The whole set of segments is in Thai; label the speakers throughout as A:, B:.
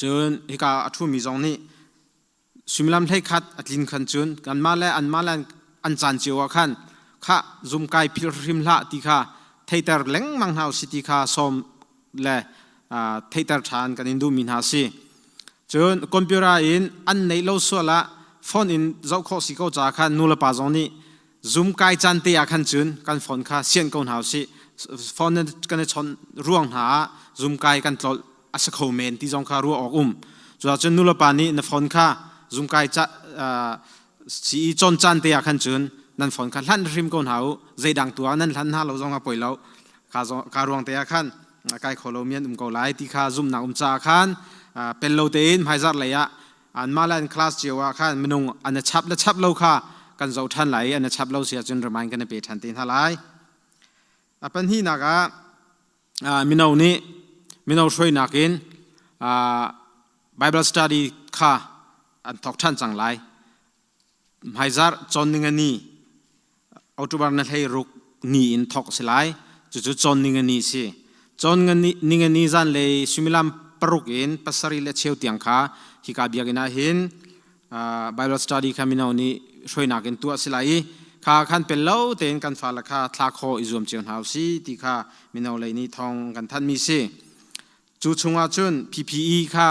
A: จนฮิกาทุ่มีจงนี้สุมิลามเทคัดอัดลินขันจุนกันมาแล้วอันจันจิวขันข้าซุ่มไก่พิริมละติข้าเทเตอร์เล็งมังหาวสิติข้าสมและเทเตอร์ชานกันอินดูมินหาสิจนคอมพิวเตอร์อินอันในโลกส่วนละฟอนอินเจ้าข้อสิเขาจากขันนูละปาจงนี้ซุ่มไก่จันเตียขันจุนกันฟอนข้าเสียนคนหาวสิฟอนนั้นกันชนร่วงหาซุ่มไก่กันตลอดอาศัยเขาเมนที่จงข้ารัวออกจนนูละปานี้นฟอนข้าซุ่มไก่จะสีจนจันเตียขันจุนนั่นฝนขันลั่นริมก้นหาวใจดังตัวนั่นลั่นหาเราจงอาป่วยเราการวงเตียขันไก่ขลุ่มยันเกาไหลที่ข้าซุ่มหนักจ่าขันเป็นเราเตียนหายจัดเลยอันมาเล่นคลาสเจียวขันมันงอันชับและชับเราข้ากันเจ้าท่านไหลอันชับเราเสียจนระมายกันไปทันทีท่าไหลเป็นที่นักมินเอานี้มินเอาช่วยนักอินBible study ข้าอันทอกท่านจังไรหายจัดจนหนึ่งนี้เอาตัวบารนัทให้รุกนี่อินทอกสิไลจุดจนหนึ่งนี้สิจนหนึ่งนี้จันเลยสุมิลามปรุกอินปัสสริเลเชียวเตียงข้าที่กาเบียกินาหินBible study ข้ามินเอานี้ช่วยนักอินตัวสิไลข้าขันเป็นเล่าเต็นกันฟ้าละข้าทลากคออิจวมเจียนหาวสิที่ข้ามินเอาเลยนี่ทองกันท่านมีสิจุดชงอาจุน PPE ข้า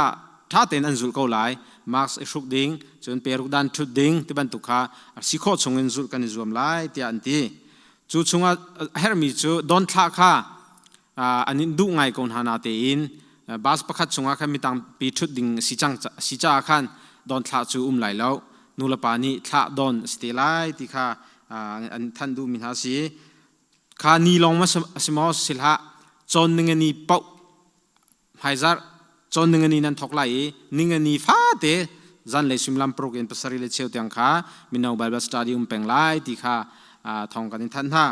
A: ถ้าเต็นอันจุดเกาไหลมาร์คสุกดิ้งจนเปรุกดันทุดดิ้งที่บรรทุกข้าสิโคชงเงินจุดกันอิจวมไหลที่อันที่จุดชงอาเฮร์มิจูดอนทักข้าอันนี้ดูง่ายคนหานาเตียนบาสประคัดชงอาข้ามีตังปีทุดดิ้งสิจ้าขันดอนทักจูไหลแล้วนูละปานี้ทักดอนสเตไลที่ข้าอันท่านดูมินหาสีข้านีลองมาสมอสิลฮะจนหนึ่งนี้เป่าหายจัดจนหนึ่งนี้นั้นทอกไหลหนึ่งนี้ฟ้าเตจันเลยสุมลำโปรแกรมภาษาลิเชียวเตียงข้ามินเอาไบเบิลสตัดดี้เป็งไลที่ข้าทองกันท่านท่า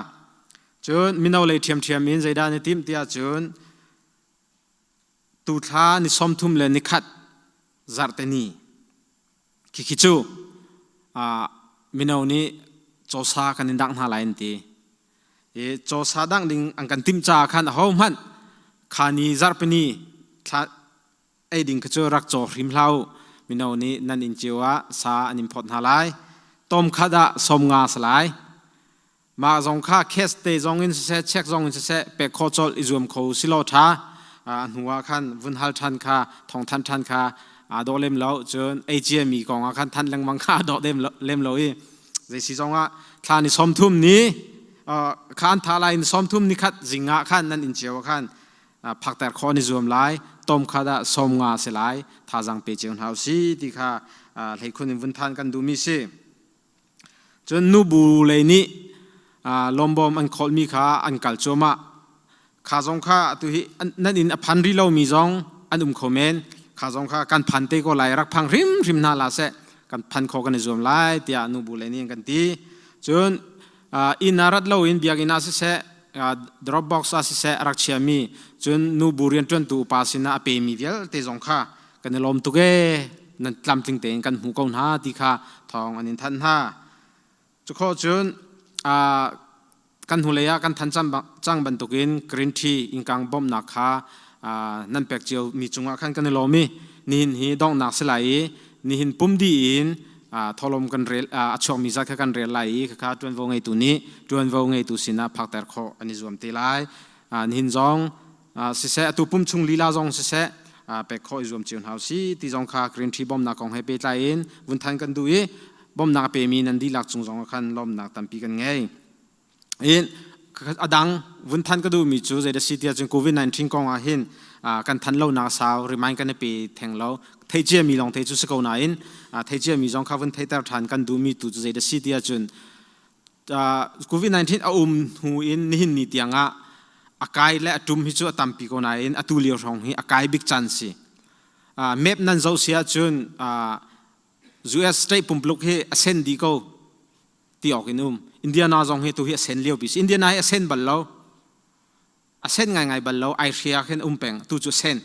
A: จนมินเอาเลยเทียมมินใจด้านในทีมที่จนตุท่านิสมทุมเลยนิคัดจัดเตนีคิดจูมินเอานี้โจซากันดังหาหลายทีโจซาดังดิ่งอันกันทิมจ่าขันเขามันขานีจาร์ปนีไอดิ่งขจรักโจริมเล่ามินเอานี้นันอินจิวะซาอันอิมพอร์ตหาหลายต้มขดาสมงาสลายมาจงข้าเคสเตจงอินเสเช็คจงอินเสเปกโคจลอิจวมเขาสิโลธาหัวขันวุนฮัลทันข้าทองทันข้าโดเล่มเล่าจนไอเจียมีกองขันทันลังมังข้าโดเล่มเล่าอีใจสิจงว่าท่านิสมทุมนี้ขันทาลายนิสมทุมนี้ขัดจิงะขันนั่นอินเจียวขันพักแต่ข้อนิจวมไลต้มขดาสมงาเสลายท่าจังเปเจียนเฮาสีที่ข้าให้คนวุนทันกันดูมิสิจนนูบูเลยนี้ลมบอมอันคอลมีข้าอันกัลโจมาข้าจงข้าตุหินั่นอินพันริโลมีจงอันคอมเมนข้าจงข้ากันพันเตก็ไลรักพังริมนาลาเซกันพันข้อกันนิจวมไลที่นูบูเลยนี้กันตีจนอินารัดโลอินเบียกินาเซDropbox อาศัยรักเชียมีจนนูบุเรียนจนตัวภาษินาเปมีเวลเตจงข้ากันลมตุเกนั่นลำติงเตงกันหูกอนหาที่ข้าทองอันนี้ท่านหาจุข้อจนกันหูเลียกันทันจังบรรทุกินกรีนทีอิงกังบอมนักข้านั่นเป็กเจียวมีจุงอาขันกันลมมีนินฮีดองนักสลายนินปุ่มดีอินทอลมกันเรลช่วงมีจักกันเรลไลข้าจวนวงไอตุนี้จวนวงไอตุสินะพักแต่ข้ออันนี้รวมตีไลนินจงสิเสตุปุ่มชุงลีลาจงสิเสเป็กข้อรวมเจียนเฮาสีที่จงข้ากรีนทีบอมนักของให้เปตไลน์วุนทันกันดูบอมนักเปมีนันดีหลักจุงจงขันลมนักตั้มปีกันไงอดังวุนทันก็ดูมีจูเจดสิที่จงโควิด-19กองอาหินกันทันเล่านาสาวรีมายกันในปีแทงเล่าเทเจียมีลองเทจุสกาวนาอินเทเจียมีจงข้าวันเทเตอร์ทันกันดูมีตุจูเจดสิที่จนโควิด-19เอาหูอินนิหินนิตียงอากายและจุ่มฮิจูตั้มปีกนาอินอตุเลียวรองฮิอากายบิ๊กจันซีเมปนั้นเจ้าเสียจนUS state ปุ่มปลุกให้เซนดีก็ที่ออกอินอินเดียนาจงให้ตัวให้เซนเลี้ยวบิสอินเดียนาให้เซนบัลโลเซนง่ายบัลโลไอเชียเห็นเป็งตัวจุเซน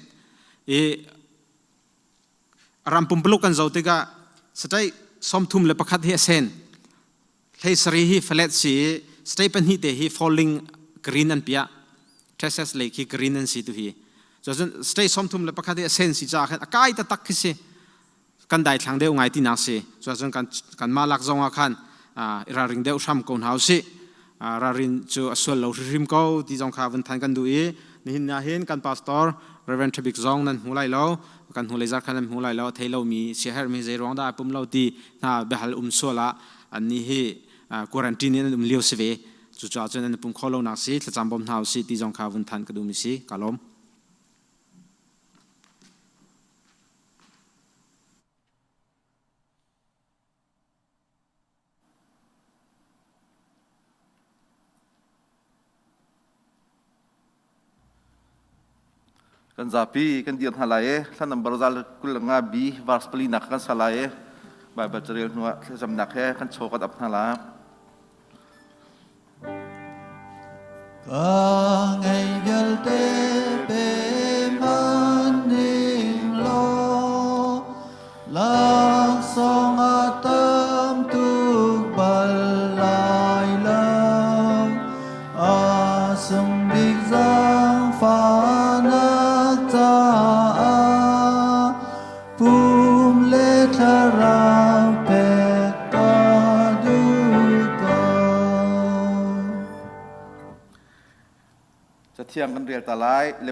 A: รำปุ่มปลุกกันเจ้าติกาสเตย์สมทุมเลปคัดให้เซนให้สรีฮิเฟลตซีสเตย์เป็นฮิเตฮิ falling green อันเปียเทสเซสเลยฮิ green อันซีตัวฮิ จนสเตย์สมทุมเลยประคาที่เซนสิจ้าขันอากาศตะตักขึ้นสิกันได้ทางเดียวไงที่นักสิจนกันมาลักจงอาคันราริงเดียวช้ำคนเฮาสิรารินจูส่วนเราริมเขาที่จงข้าวันทันกันดูนี่น่าเห็นกันพาสตอร์เรเวนทบิกจงนั้นหูไหลเรากันหูไหลจากกันหูไหลเราเทเรามีเสียหายมีใจร้องได้ปุ่มเราตีน่าเบหัลส่วนละอันนี้ควอรันตีนี่เลี้ยวสิเวจุดจ้าจนนั้นปุ่มข้อเราหนักสิจะจำบ่มเฮาสิที่จงข้าวันทันกันดูมิสิกาลม
B: กันZarhpiกันเดียนหาลายท่านนำบริษัทกุลงาบีวาร์สปลีนักกันสลายบายบัจเรียนหัวจำนักแค่กันโชกันอับหาลา
C: ก็ไงเดียลเตเปมันนิ่งโลลางสองอาตามทุกบัลลายลางอาสมบิกจังฟานักตาปุมเลทาราเปกาดูกา
B: จะเที่ยงกันเรียลตาลายเ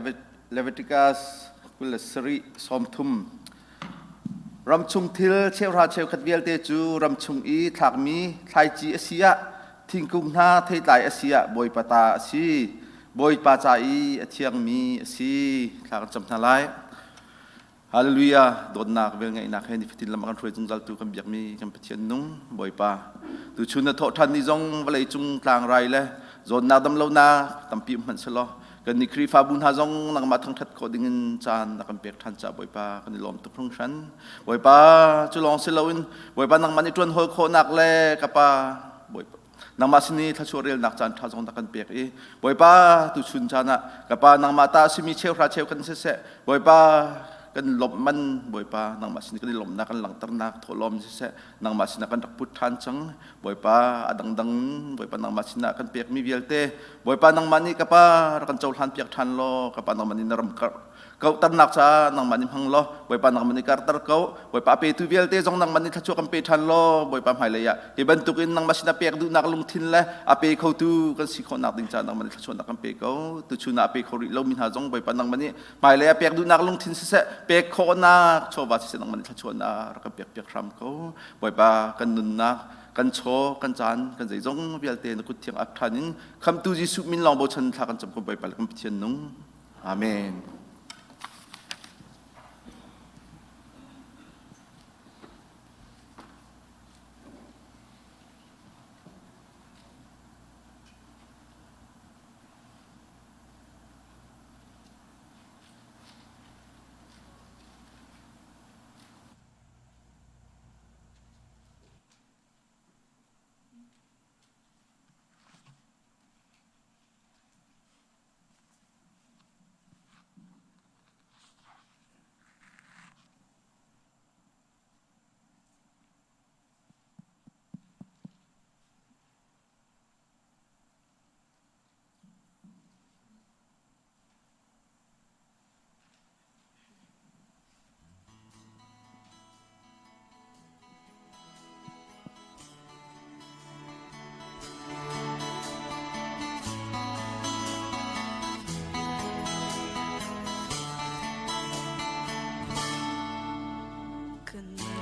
B: ลวิติกัสกุลสรีสอมทุมรำชุงทิลเชวราเชวขัดเวียลเตจูรำชุงอีถักมีไทยจีเอเชียทิ้งกุงนาเทยไตเอเชียบอยปตาซีบอยปาจาอีเทียงมีซีถักจำนาลายฮาเลลูยาโดนนักเวงไงนักให้นิฟิติลำกันช่วยจงจัลตุคำยักมีคำเพียนนุ่งบอยปาตุชุนททันนิจงเวลาจงกลางไรเลยโซนนาดำเลานาตั้มปีมันสลอกันนิครีฟาบุญฮาจงนักมาทั้งทัดโคดิ้งจานนักกันเปียกทันจ่าบอยปากันนิลอมตุกพงฉันบอยปาจุลองเซลวินบอยปานักมันนิจวนโฮโคนักเล่กับปาบอยนักมาสินีทัชวเรียลนักจานทัจงนักกันเปียกบอยปาตุชุนจานะกับปานักมาตาสิมีเชลราเชลกันเสะบอยปากันหลบมันบ่อยปานังมาสินกันหลบนักกันหลังตระนักทลมเสะนังมาสินกันรักพุทธันจังบ่อยปาอดังบ่อยปานังมาสินกันเปียกมีเวียลเตบ่อยปานังมันนี่กับปารักันโจลทันเปียกทันโลกับปานังมันนี่นรมkau ternak sa nang manim hang lo boy pa nang mani karter kau boy pa pe tu vial te jong nang mani thachu kam pe than lo boy pa mai le ya hi ban tukin nang masina pek du nak lung thin le ape khau tu kan si kho nak ding cha nang mani thachu nak kam pe kau tu chu na pe khori lo min ha jong boy pa nang mani mai le pek du nak lung thin se pek kho na cho ba se nang mani thachu na ra kam pek ram kau boy pa kan nun naกันโชกันจานกันใจจงเบียลเตนกุเทียงอัฐานินคำตูจิสุมินลองโบชันทากันจำคนไปกันเทียนนุ่งอาเมน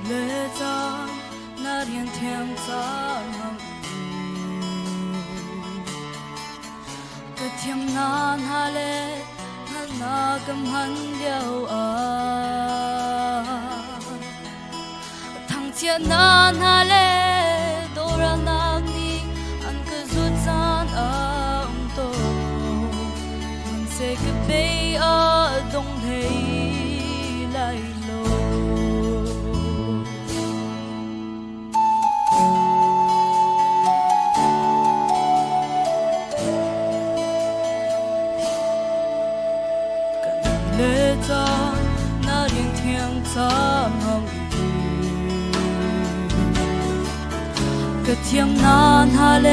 D: 乐章那天天早个天南下来那个很了啊堂前南下来都让那你安个做咱都มันเสกเบยดงเฮไลโล那天天早梦雨，个天南下来，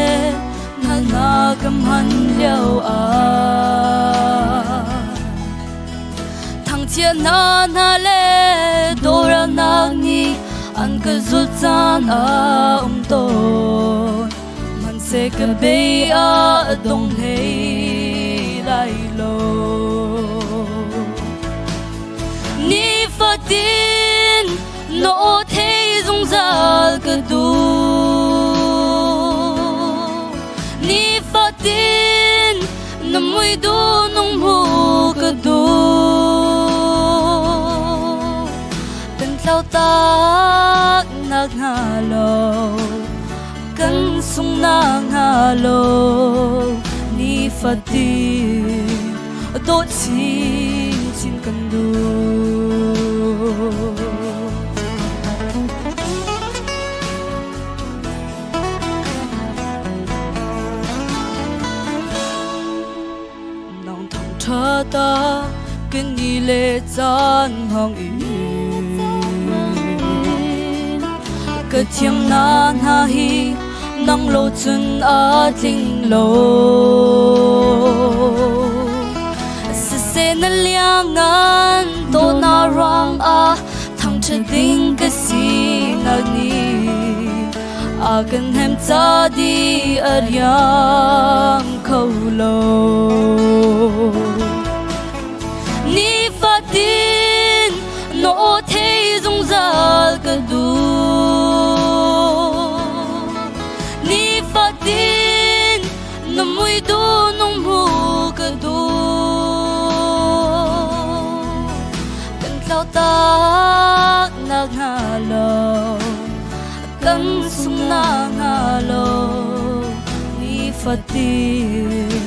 D: 那个蛮了啊， chia na na le dora nak ni an ka zut zan a to man se ka be a dong hei lai lo ni fatin no thei zung zal ka du ni fatin na mui du nong mu ka du kan tlau ta nak nga lo kan sung na nga lo ni fatin do chin chin kan du cha ta kinh nghi lệ chan hong in cái thiêng nan ha hi nang lo chun a ting lo se se na liang an to na rang a thang che ding cái si na ni a kan hem cha di a riang khâu lo ni fatin no thei zung zal ka du ni fatin no mui du nong mu ka du kan tlau ta na nga lo kan sung na nga lo ni fatin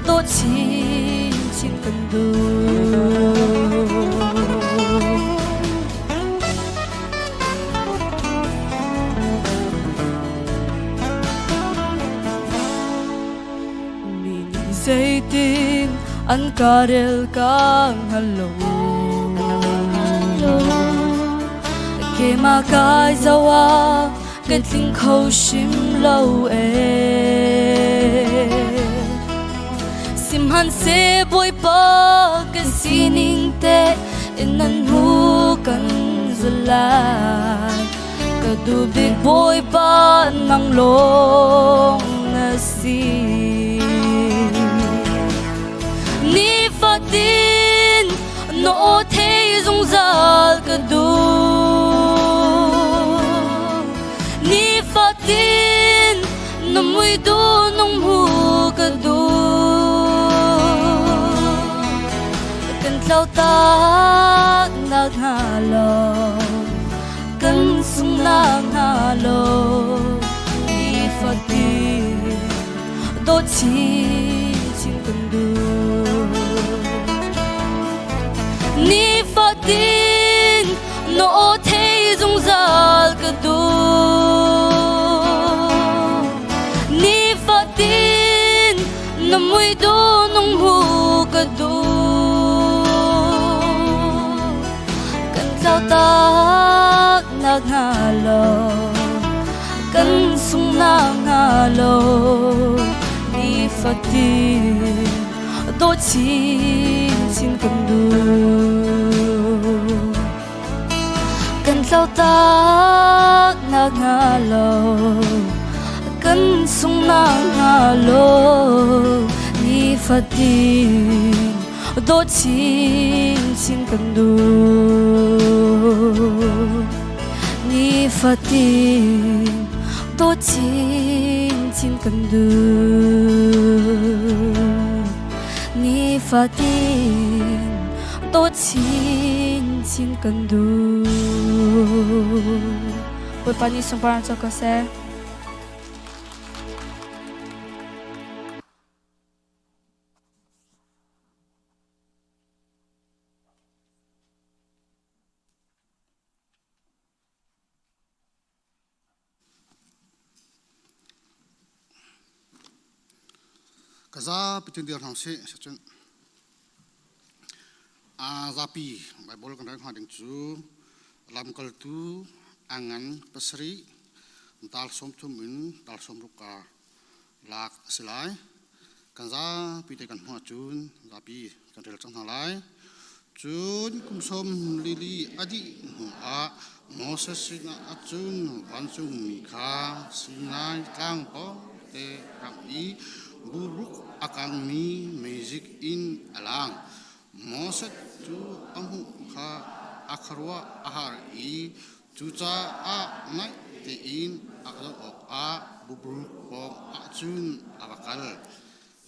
D: do chin chin kan du mini zaitin an karel kang hello ke ma kai zawa kan ting khâu shim lo sim han se boy pa ka sining te in an hu kan zulai ka du big boy pa nang long na si ni fatin no thei zung zal ka du ni fatin no mui du nong hu ka du tlau ta na nga lo kan sung na nga lo ni fatin do chin chin kan du ni fatin no thei zung zal ka du ni fatin no mui du nong hu ka du tlau ta na nga lo kan sung na nga lo ni fatin do chin chin kan du kan tlau ta na nga lo kan sung na nga lo ni fatin do chin chin kan du ni fatin do chin chin kan du ni fatin do chin chin kan du Oi pani sung parang cho ko se
E: kaza pitin dia thang se chun Zarhpi Bible kan ha ding chu lam kal tu angan pasri dal som thumin dal som ruka lak silai kan za pi te kan hma chun Zarhpi kan rel chang lai จุนกุมสมลิลีอดีหัวโมเสสนาจุนวันจุงมีคาสินายกลางปอเตรังอีบุรุกอากังมีเมจิกอินอลังโมเสสจูอังหุคาอัครวะอาหารอีจูจ้าอาไนเตอินอักดอกอาบุรุกปองอาจุนอาบักล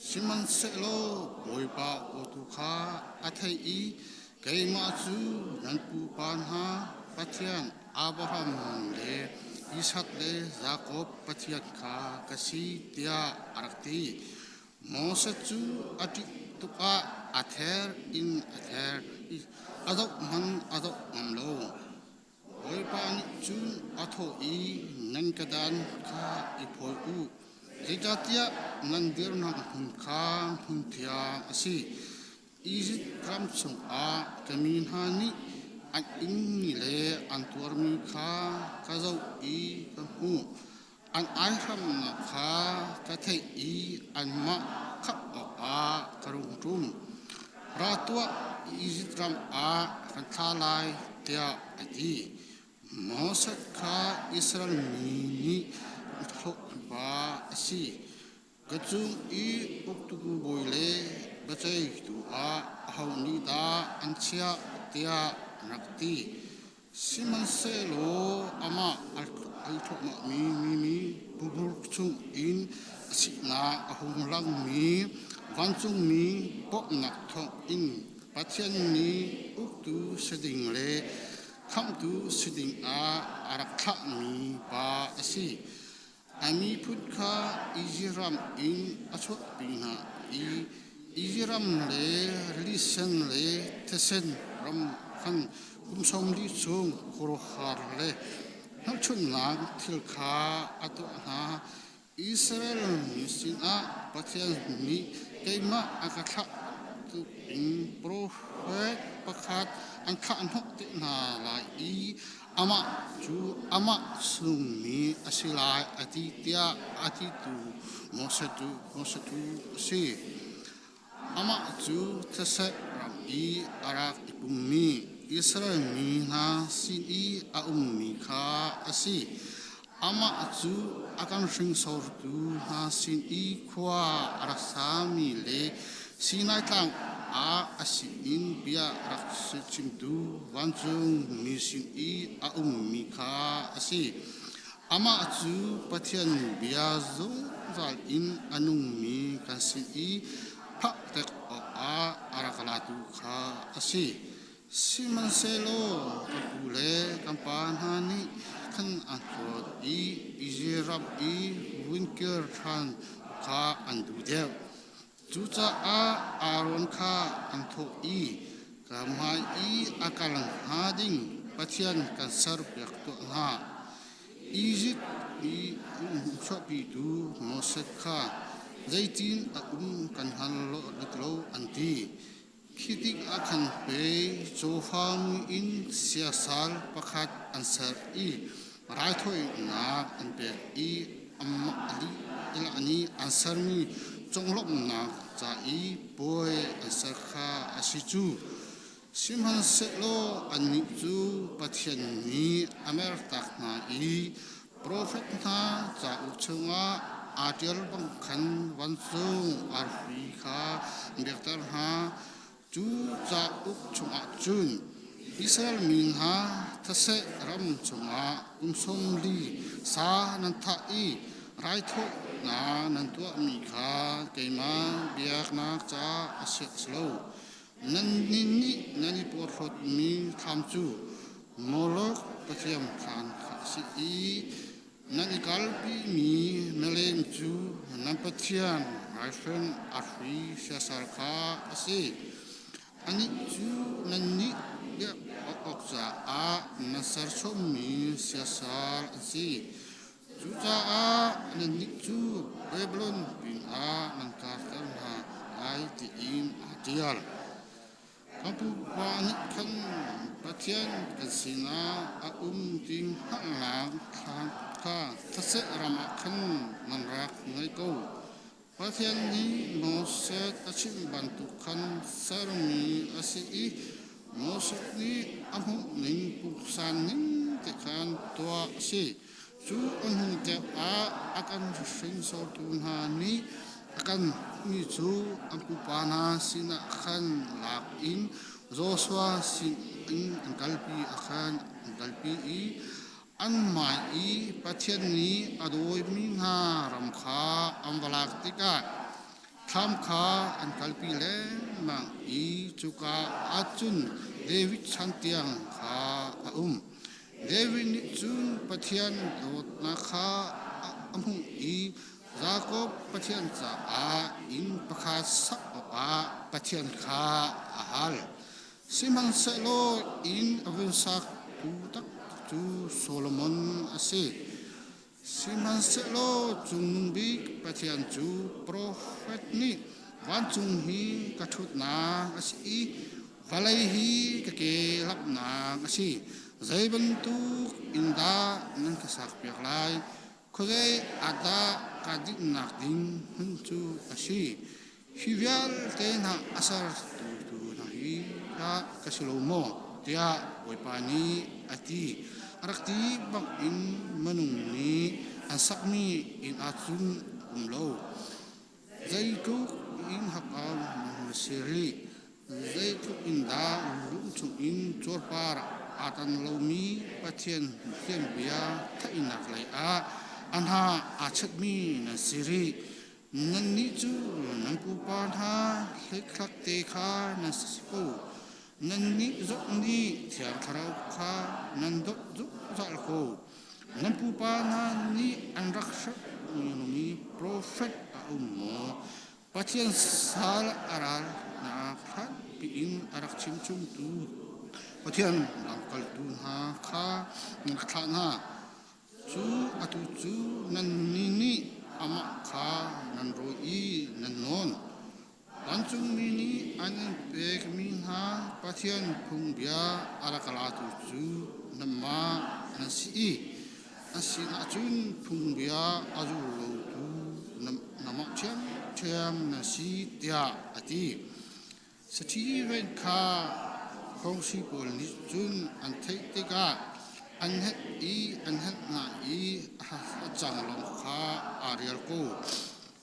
E: สิมันเสโลบอยปาโอตุคาอาไทอีเกยมาจูนันปูปานฮาปัทยันอาบราฮัมเลอิสักเลยาโคบปัทยันคากสีเตียอารักตีโมเสจูอาทิตุกาอาเทร์อินอาเทร์อาดอกมันโลบอยปานิจูอาโทอีนันกระดานคาอิพอยอูJikatia nandirna huntia asi izit ramsung a kaminhani an inile antuarmi kha kazau I kahu an airam na kha kathai I an ma kha a karungtum ratua izit ram a kanthalai tia ati mosat kha Israel ni ba si kachung I uktuku boile bachai tu a hauni da anchia tia nakti siman se lo ama althok ma mi bubur chung in asina ahung lang mi wanchung mi pop nak thok in pathian ni uktu seding le kham tu seding a arakha mi ba asi Ami putka iziram in aswat pina iziram le listen le tesen ram khan kumsom li chung korohar le nachun nang thilkha atu na Israel misin a pathian ni keima akatha tu in prophet pakhat an kha an hok te na lai I ama ama sumi asilai atitia atitu mosetu si ama tu tase ram I arak ipumi Israel mi na sin I a ummi kha asi ama tu akan ring sor tu na sin I khwa arasami le sinai tang a asin bia raksicim tu wanjung misin I a ummi kha asi ama chu pathian bia zung zal in anung mi kasin I phak tek a arakalatu kha asi siman selo kapule kampan hani kan anthot I izirab I winker than kha andu dev Juta a aron kha antho I kamai I akalang hading pathian kan sarpiak to na Egypt I shopi tu moset kha zaitin a kan hanlo litlo anti khitik akan pe chofang in siasal pakhat ansar I raithoi na an pe I amma ali ilani ansar mi Jonglop na za I boy asakha asichu simhan selo anichu pathian ni amertak na I prophet na za uchunga atil bangkhan wansung Zarhpi bektar ha chu za uchunga chun Israel min ha thase ram chunga kumsom li sa nan tha I raitho na nan tua mi kha keima biak na cha asek slow nan ni nani porhot mi tham chu molok pathiam khan si I nani kalpi mi melem chu nan pathian raifen Zarhpi siasar kha asi ani chu nan ni ya oksa a nasar chom mi siasar asi Juta a nan nikchu Babylon bin a nan kartan ha ai ti in atial Kampu wani kan pathian kasina a ting halang khan ka thase rama khan nan rak ngai ko pathian ni no set achim bantu khan sarmi asi I โมเสสนี้อันหุ่นนิ่งปุกสันนิ่งแต่การตัวสิจูอันหุ่นเจ้าอาการสิ่งโซตุนหานี้อาการมีจูอันปุปานาสินะขันหลักอินโจสวาสินอันกัลปีอาการอันกัลปีอันหมายประเทศนี้อโดยมีหารำคาอันวลักติกาทำขาอันกัลปีเล่มังจุกาอาจุนเดวิดชันเตียงขาเดวิดนิจุนประเทศโดดนาคาอัมหุจาโกบประเทศจะอินประคาสักประเทศขาฮัลซิมันเซโลอินอเวนสักตูตักจูโซโลมอนอาเซซิมันเซโลจุงบิกประเทศจูโปรเฟตนี้วันจุงฮีกระทุดนาอาซีวาเลฮีกะเกลับนาอาซีใจบรรทุกอินดานั่นก็สักเปียกลายคุยอาดากาดินักดิ้งหุ่นจูอาซีฮิวิลเตนะอาสาตูนะฮีกะกะสโลโมเตียไวปานีอาตีรักตีบักอินมนุงนี้อันสักมีอินอาจุนโลใจทุกอินฮักเอามุสลิใจทุกอินดาลุงชุอินจอร์ปาร์อาตันโลมีปัจเจียนเทียนเบียถ้าอินักเลยอันหาอาชัดมีนันสิรินันนิจูนันปูปานหาเล็กคลักเตคานันสิโกนันนิจุนีเทียนคาราวคานันดจุจัลโกนันปูปานหานีอันรักษามีโปรเฟตอุโมปัจเจียนสารอารานาคัดปีอินอารักชิมชุมตูปัจเจียนหลังกัลตูหาคานักฐานะจูอตุจูนันนีอามาคานันโรอีนันนนปัญจุมินีอันเปกมินหาปัจเจียนพุงเบียอารักลาตุจูนัมมานันซีอันสินาจุนพุงเบียอาจูโลตูนัมเชียมนันซีเตียอติสตีเวนคาของสิบอลนิจุนอันเทติกาอันเฮอันเฮนาอาจังลงคาอาริลโก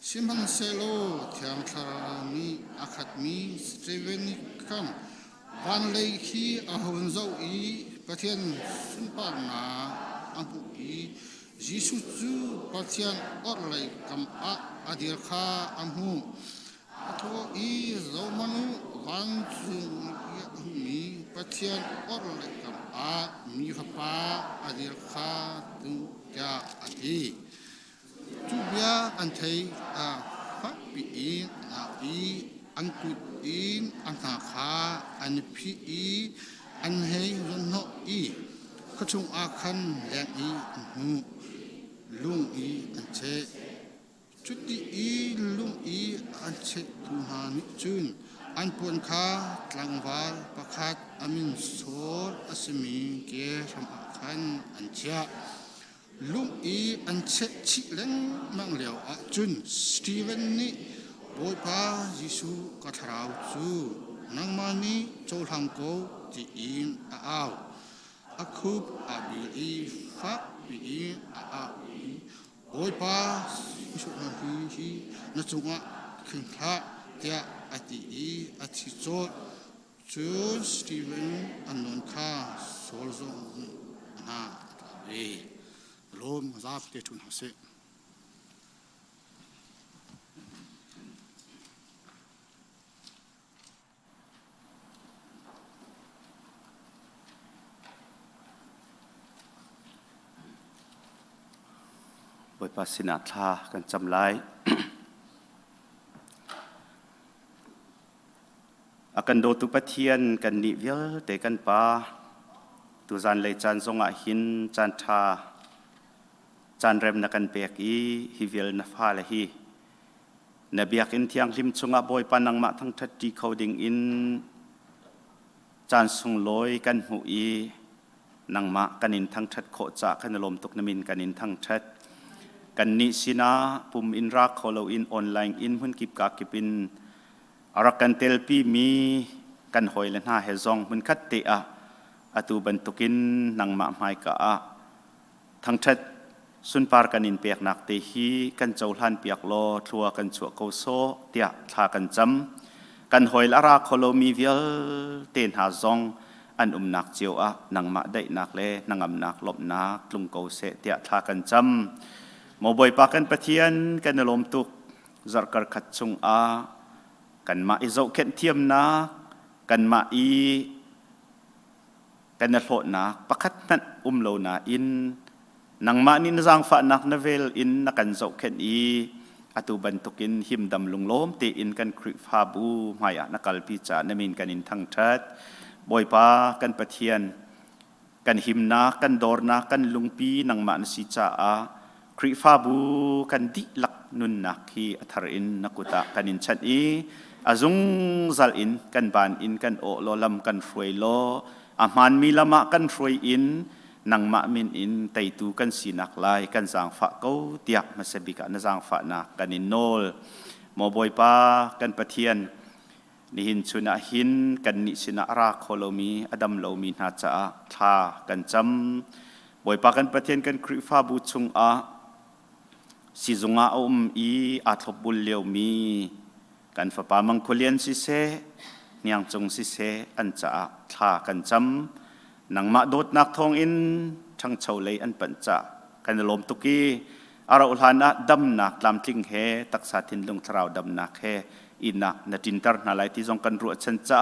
E: ซิมันเซโลเทียมคารามีอาคัดมีสเตเวนิคัมวันเลคีอาฮุนโซประเทศสุนปานาอัมพุจิสุจูประเทศออร์เลกัมอาดิลคาอัมหูทัวโซมานุวันจุมีประเทศออร์เลกัมมีฮปาอาดิลคาตุกาอดีจูเบียอันเทฟักปีอันกุดอันนาคาอันพีอันเฮรุนโนขจงอาคันแรงหูลุงอันเชจุดลุงอันเชตุหานิจุนอันปวนคาตลังวาลประคัดอามินโซลอสมีเกรมอาคันอันเชลุงอันเชชิเลงมังเหลียวอาจุนสตีเวนนี่บอยพายิสุกัทราวจูนังมานีโจลังโกจีอินอาอาคูบอาบีฟักบีอาบอยพาสุนันฮีนัจุงะขึ้นพระเตียอาทิอาทิโจจูนสตีเวนอันนนคาโซลซงนาเอโลมซาบเตทุนฮาเซ
B: บทปัสสินาทากันจำไลอากันโดตุปเทียนกันนิเวลเตกันปาตุจันเลยจันทรงอาหินจันทาจันเรมนักันเปียกฮิเวลนฟาเลฮีนเบียกอินเทียงลิมชงอาบอยปานังมาทั้งทัดดีเขาดิ่งอินจันทรงลอยกันหูนังมากันอินทั้งทัดโคจ่ากันลมตกนมินกันอินทั้งทัดกันนิสินาปุ่มอินรักเขาเราอินออนไลน์อินหุ่นกิบกากิบินอารักกันเตลปีมี กันหอยเลน่าเฮซองมันคัดเตะอตูบันตุกินนังมาไมกะทั้งชัดสุนปาร์กันอินเปียกนักเตฮีกันเจ้าลันเปียกโลทัวกันชัวโกโซเตียทากันจำกันหอยละราโคโลมีเวลเตนหาซองอันนักเจียวนังมาได้นักเลนังนักลบนักลุงโกเสเตียทากันจำโมบอยปากันปะเทียนกันลมตุกจารกรขัดซุงกันมาอิโซเข็นเทียมนักกันมากันนโลนักปักนันโลนาอินนังมานินจางฝานักนเวลอินนักันโซเข็นอตุบันตุกินหิมดำลุงล้มตีอินกันคริฟาบูมายนักลพิจารนมินกันอินทั้งชัดบอยปากันปะเทียนกันหิมนักกันดอร์นักกันลุงปีนังมานสิจ่าคริฟาบูกันดิลักนุนนักฮีอัทรินนักุตะกันอินชัดอาซุงซัลอินกันบานอินกันโอโลลัมกันฟวยโลอามันมีละมะกันฟวยอินนังมะมินอินไตตูกันสีนักลายกันจางฝาเก้าเตียมาเสบิกันจางฝานักกันอินโนลโมบอยปากันปะเทียนนิหินชุนาหินกันนิสินาราโคโลมีอดัมโลมีนาจาทากันจำบอยปากันปะเทียนกันคริฟาบูชุงสิจุงอาทบบุลเลียวมีกันฝาปามังคุเลียนสิเซเนียงจงสิเซอันจะทากันจำนังมาโดดนักทองอินทั้งเฉาเลยอันปัญจกันลมตุกีอาราอุลานะดำนักลำทิ้งเฮตักษาทินลงทราวดำนักเฮอินนักนจินตร์นาไลที่จงกันรัวชันจ้า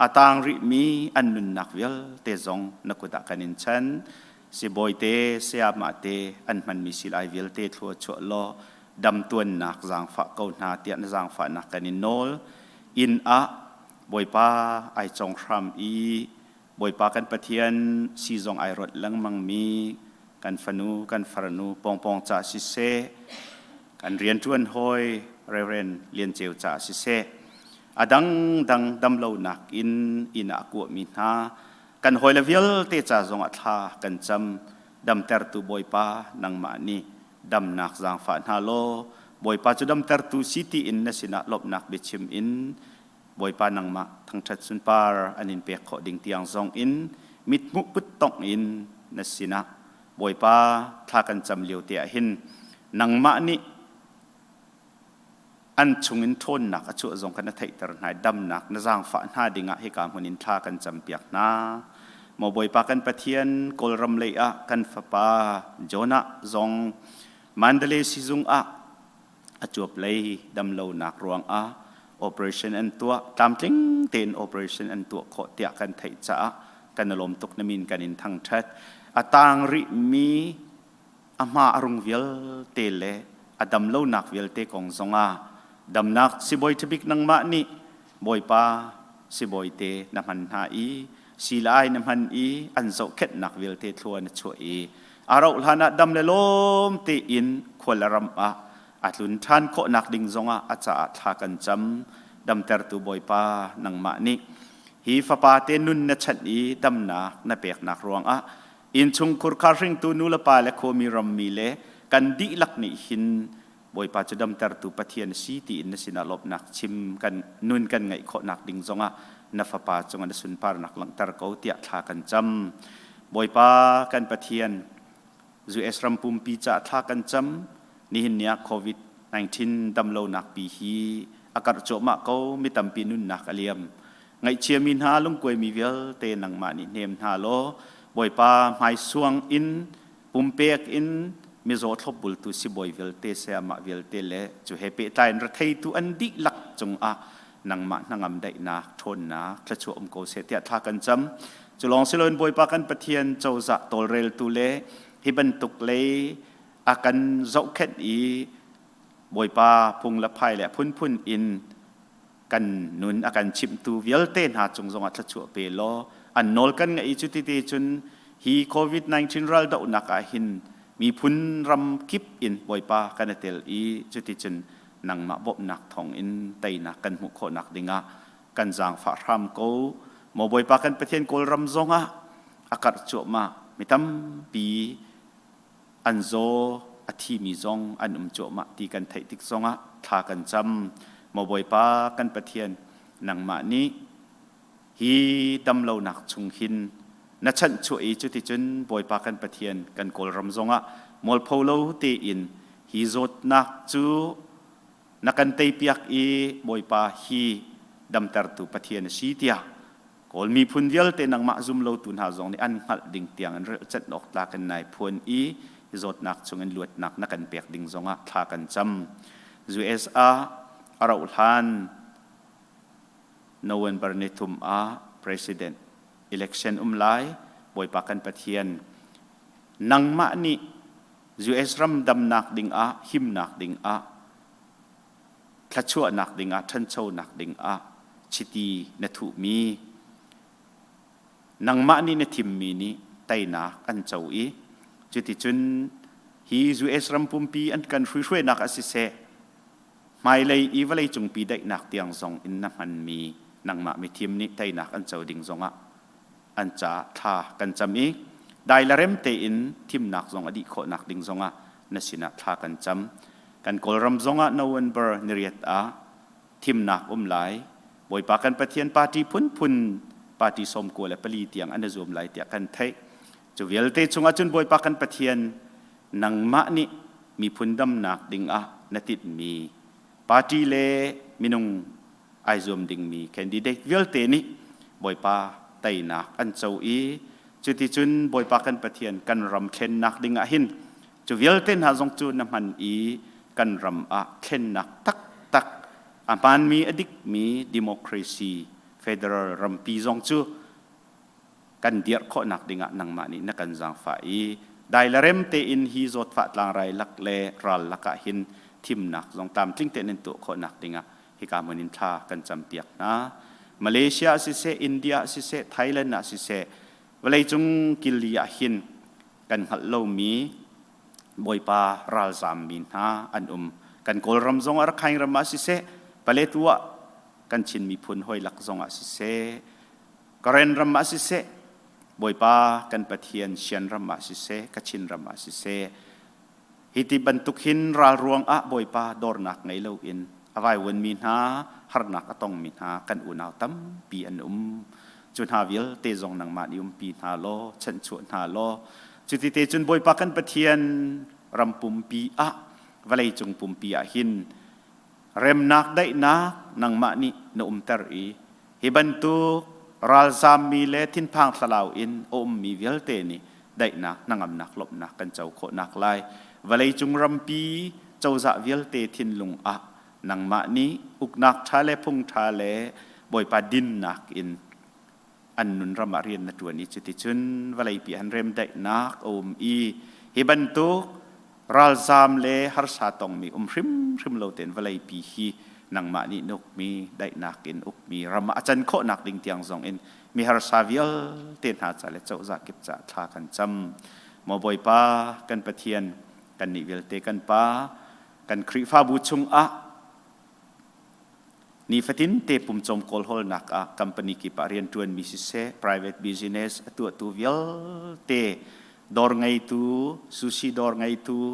B: อาตางริมีอันนุนนักเวลเตจงนักกุตะกันอินชันสิบอยเตเสียมาเตอันมันมีสิลายเวลเตทัวชัวโลดำตัวนักจางฝาเกานาเตียนจางฝานักกันอินโนลอินบอยปาไอจงครัมบอยปากันปะเทียนซีจงไอรถลังมังมีกันฟนูกันฟรนูปองปองจ่าสิเซกันเรียนจวนหอยเรนเรียนเจียวจ่าสิเซดังดำเหลานักอินกัวมีนากันหอยเลเวลเตจ่าจงอัฐากันจำดำเตอร์ตูบอยปานังมานีดำนักจางฝานาโลบอยปาจุดำเตอร์ตูซิตี้อินนสินะลบนักเบชิมอินบอยปานังมาทั้งชัดสุนปาร์อันอินเปียกขอดิ่งเตียงซองอินมิดมุกปุตตองอินนสินะบอยปาทากันจำเลียวเตียหินนังมานี่อันชงอินทนนักอจุจงกันไทยตระหายดำนักนจางฝาหน้าดิ่งให้การหุนินทากันจำเปียกนาโมบอยปากันปะเทียนกอลรำเลยกันฝาปาโจนะจงมันเดเลซิซุงจวบเลยดำเหลานักรวงoperation อันตัวตามจริงเต็น operation อันตัวขอเตียกันไทยจ้ากันลมตกนมินกันอินทั้งชัดตางริมีมาอรุงเวลเตเลดำเหลานักเวลเตกองซงดำนักสิบอยทบิกนังมานี่บอยปาสิบอยเตน้ำมันหาสีลายน้ำมันอันโซเข็ดนักเวลเตทัวนช่วยอาเราหานะดำเลลมเตอินควรรำอัตลุนท่านโคนักดิ่งซงอาจารย์ทากันจำดำเตอร์ตูบอยปานังมานี่ฮีฟ้าปาเตนุนนชัดดำนักนเปียกนักรวงอินชุงคุรคาริงตูนูลปาและโคมีรำมีเลกันดีลักนี่หินบอยปาจะดำเตอร์ตูปะเทียนสีตีอินสินาลบนักชิมกันนุนกันไงโคนักดิ่งซงนฟ้าปาจงอันสุนปานักหลังเตอร์เขาเตียทากันจำบอยปากันปะเทียนจูเอสรัมปุมปีจะทากันจำนี่เห็นเนี่ยโควิด19ดำโลนักปีฮีอากาศโจมะเขาไม่ตำปีนุนนักอเลียมไงเชียมินฮาลุงกวยมีเวลเตนังมานี่เนมฮาโลบอยปาไฮสวงอินปุ่มเปียกอินมีโจทบุลตุสิบอยเวลเตเสียมาเวลเตเลจูเฮเปตายนรัทยตุอันดิลักจงนังมานังอำได้นักทนนักกระชัวอมโกเสตียทากันจำจุลองสิลนบอยปากันปะเทียนเจ้าจะตอลเรลตุเลฮิบันตุกเลอากันเจ้าเข็ดบอยปาพุงละไพ่แหละพุ่นอินกันนุนอาการชิมตูเวลเตนหาจงจงอัตชัวเปโลอันนอลกันไงจุดที่จุนฮีโควิด19รัลดาอุนักหินมีพุ่นรำคิปอินบอยปากันเตลจุดที่จุนนังมาบบนักทองอินไตนักกันหุโคนักดิงกันจางฝารำโกโมบอยปากันประเทศโกลรำจงอากาศจัวมาไม่ตั้มปีอันโซอธิมีจงอันโจมาตีกันไทยติกจงทากันจำมาบอยปากันปะเทียนนังมานี้
F: ฮีดำเหล่านักชุงหินนัชันช่วยจุดที่จุนบอยปากันปะเทียนกันกอลรำซงะมอลพาวโลเตอินฮีโจดนักจูนักันเตยเปียกอีบอยปาฮีดำตรตุปะเทียนสีเตียกอลมีพุนเดียลเตนังมาซุมเหล่าตุนหาซงนี่อันหัดดิ่งเตียงอันเรื่องจัดออกตากันในพวนอีฮีโจดนักชงอันลวดนักนักันเปียกดิ่งซงะทากันจำจูเอสอาอาราอุลฮันNovember ni tum a president election lai boy pakan pathian nang ma ni US ram dam nak ding a him nak ding a thachua nak ding a than chau nak ding a chiti na thu mi nang ma ni na thim mi ni tai na kan chau i chuti chun hi US ram pumpi an kan hrui nak asise mai lei i valei chung pi dai nak tiang song in na man miนังมาไม่ทีมนี้ไทยนักอันเจ้าดิ่งซงะอันจ่าท่ากันจำอีกได้ละเริ่มเตอินทีมนักซงอดีโคนักดิ่งซงะนั่นสินะท่ากันจำกันกอลรำซงะโนเวมเบอร์นิริยตอาทีมนักไหลบอยปากันปะเทียนปาร์ตี้พุนปาร์ตี้สมกัวและปลีเตียงอันนั้นรวมไหลเตียกันไทยจะเวลเตจงอาจุนบอยปากันปะเทียนนังมานี่มีพุนดำนักดิ่งอานาติดมีปาร์ตี้เล่มินุงไอซอมดิ่งมีแคนดิเดตเวลเตนี่บอยปาไตนักอันเจ้าอีจุดที่จุนบอยปากันปะเทียนกันรำเข็นนักดิ่งหินจุดเวลเตนหาจงจุนน้ำมันอีกันรำเข็นนักตักอามันมีอดิกมีดิโมคราซีเฟเดอรัลรำปีจงจูกันเดียร์ข้อนักดิ่งนังมานี่นักกันจังฝ่ายได้ละเริ่มเตอินฮีโจดฝาดลางไรลักเลรัลลักหินทิมนักจงตามทิ้งเตนินตัวข้อนักดิ่งฮิกามุนินทากันจำเปียกนะมาเลเซียสิเซอินเดียสิเซไทยแลนด์สิเซเวลาจงกิลลียหินกันหัดโลมีบอยปาราลซามมินฮาอันกันกอลรำซงอารักไฮรำมาสิเซปเลตัวกันชินมีพุนหอยลักซงอาสิเซกเรนรำมาสิเซบอยปากันปะเทียนเชียนรำมาสิเซกชินรำมาสิเซฮิติบันทุกหินราลรวงบอยปาดอร์นักไงโลอินอวัยวันมีนาฮาร์นักต้องมีนากันอุณาวตั้มปีอันจุนหาวิลเตจงนังมานิปีนาโลฉันชวนนาโลจุดที่เตจุนบอยปากันปะเทียนรำปุ่มปีวลัยจงปุ่มปีหินเริ่มนักได้นังมานินเตอรีฮิบันตุรัลซามมีเลทินพังสลาวอินมีวิลเตนีได้นังอำนักลบนักกันเจ้าโคนักไลวลัยจงรำปีเจ้าจะวิลเตทินลุงนังมานี้อุกนักทะเลพงทะเลบอยปาดินนักอินอันนุนรำมาเรียนนัตัวนี้จุดที่ชุนวลัยปีอันเริ่มได้นักฮิบันตุรัลซามเลฮาร์ซาตองมีริมโลเตนวลัยปีฮีนังมานี้นกมีได้นักอินอุกมีรำมาจันโคนักดิ่งเตียงซองอินมีฮาร์ซาวิลเตนหาจะเลเจ้าจะเก็บจะทากันจำมอบอยปากันปะเทียนกันนิเวลเตกันปากันคริฟาบูชงนี่ฟัตินเตปุ่มจมโคลฮอลนักคัมปานีกิปาเรียนทวนมิสิเซ private business ตัววิลเตดอร์ไงตัวซูชิดอร์ไงตัว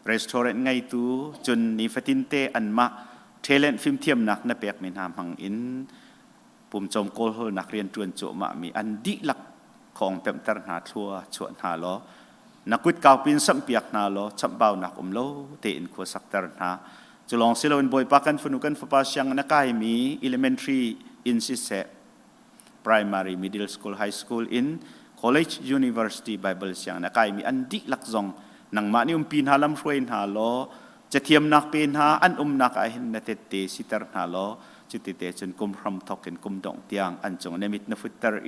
F: รีสอร์ทไงตัวจนนี่ฟัตินเตอันมาเทเลนฟิล์มเทียมนักนับเปียกมินหามหังอินปุ่มจมโคลฮอลนักเรียนทวนโจมามีอันดิลักของเต็มตระหนาทัวชวนหาล้อนักวิทย์กาวปินสัมเปียกนาล้อชับเบานักโลเตอินขวสักตระหนาจุลองสิลวินบอยปักันฝนุกันฝาช่างนักไอมี elementary in สิเซ primary middle school high school in college university bible ช่างนักไอมีอันดิลักซองนังมานี่ปีนหาลำช่วยหาล้อจะเทียมนักเป็นหาอันนักไอเห็นนัดเตสิตร์หาล้อจุดเตจนกุมพรำทอกเห็นกุมดองเตียงอันจงเนมิตนฟุตเตอร์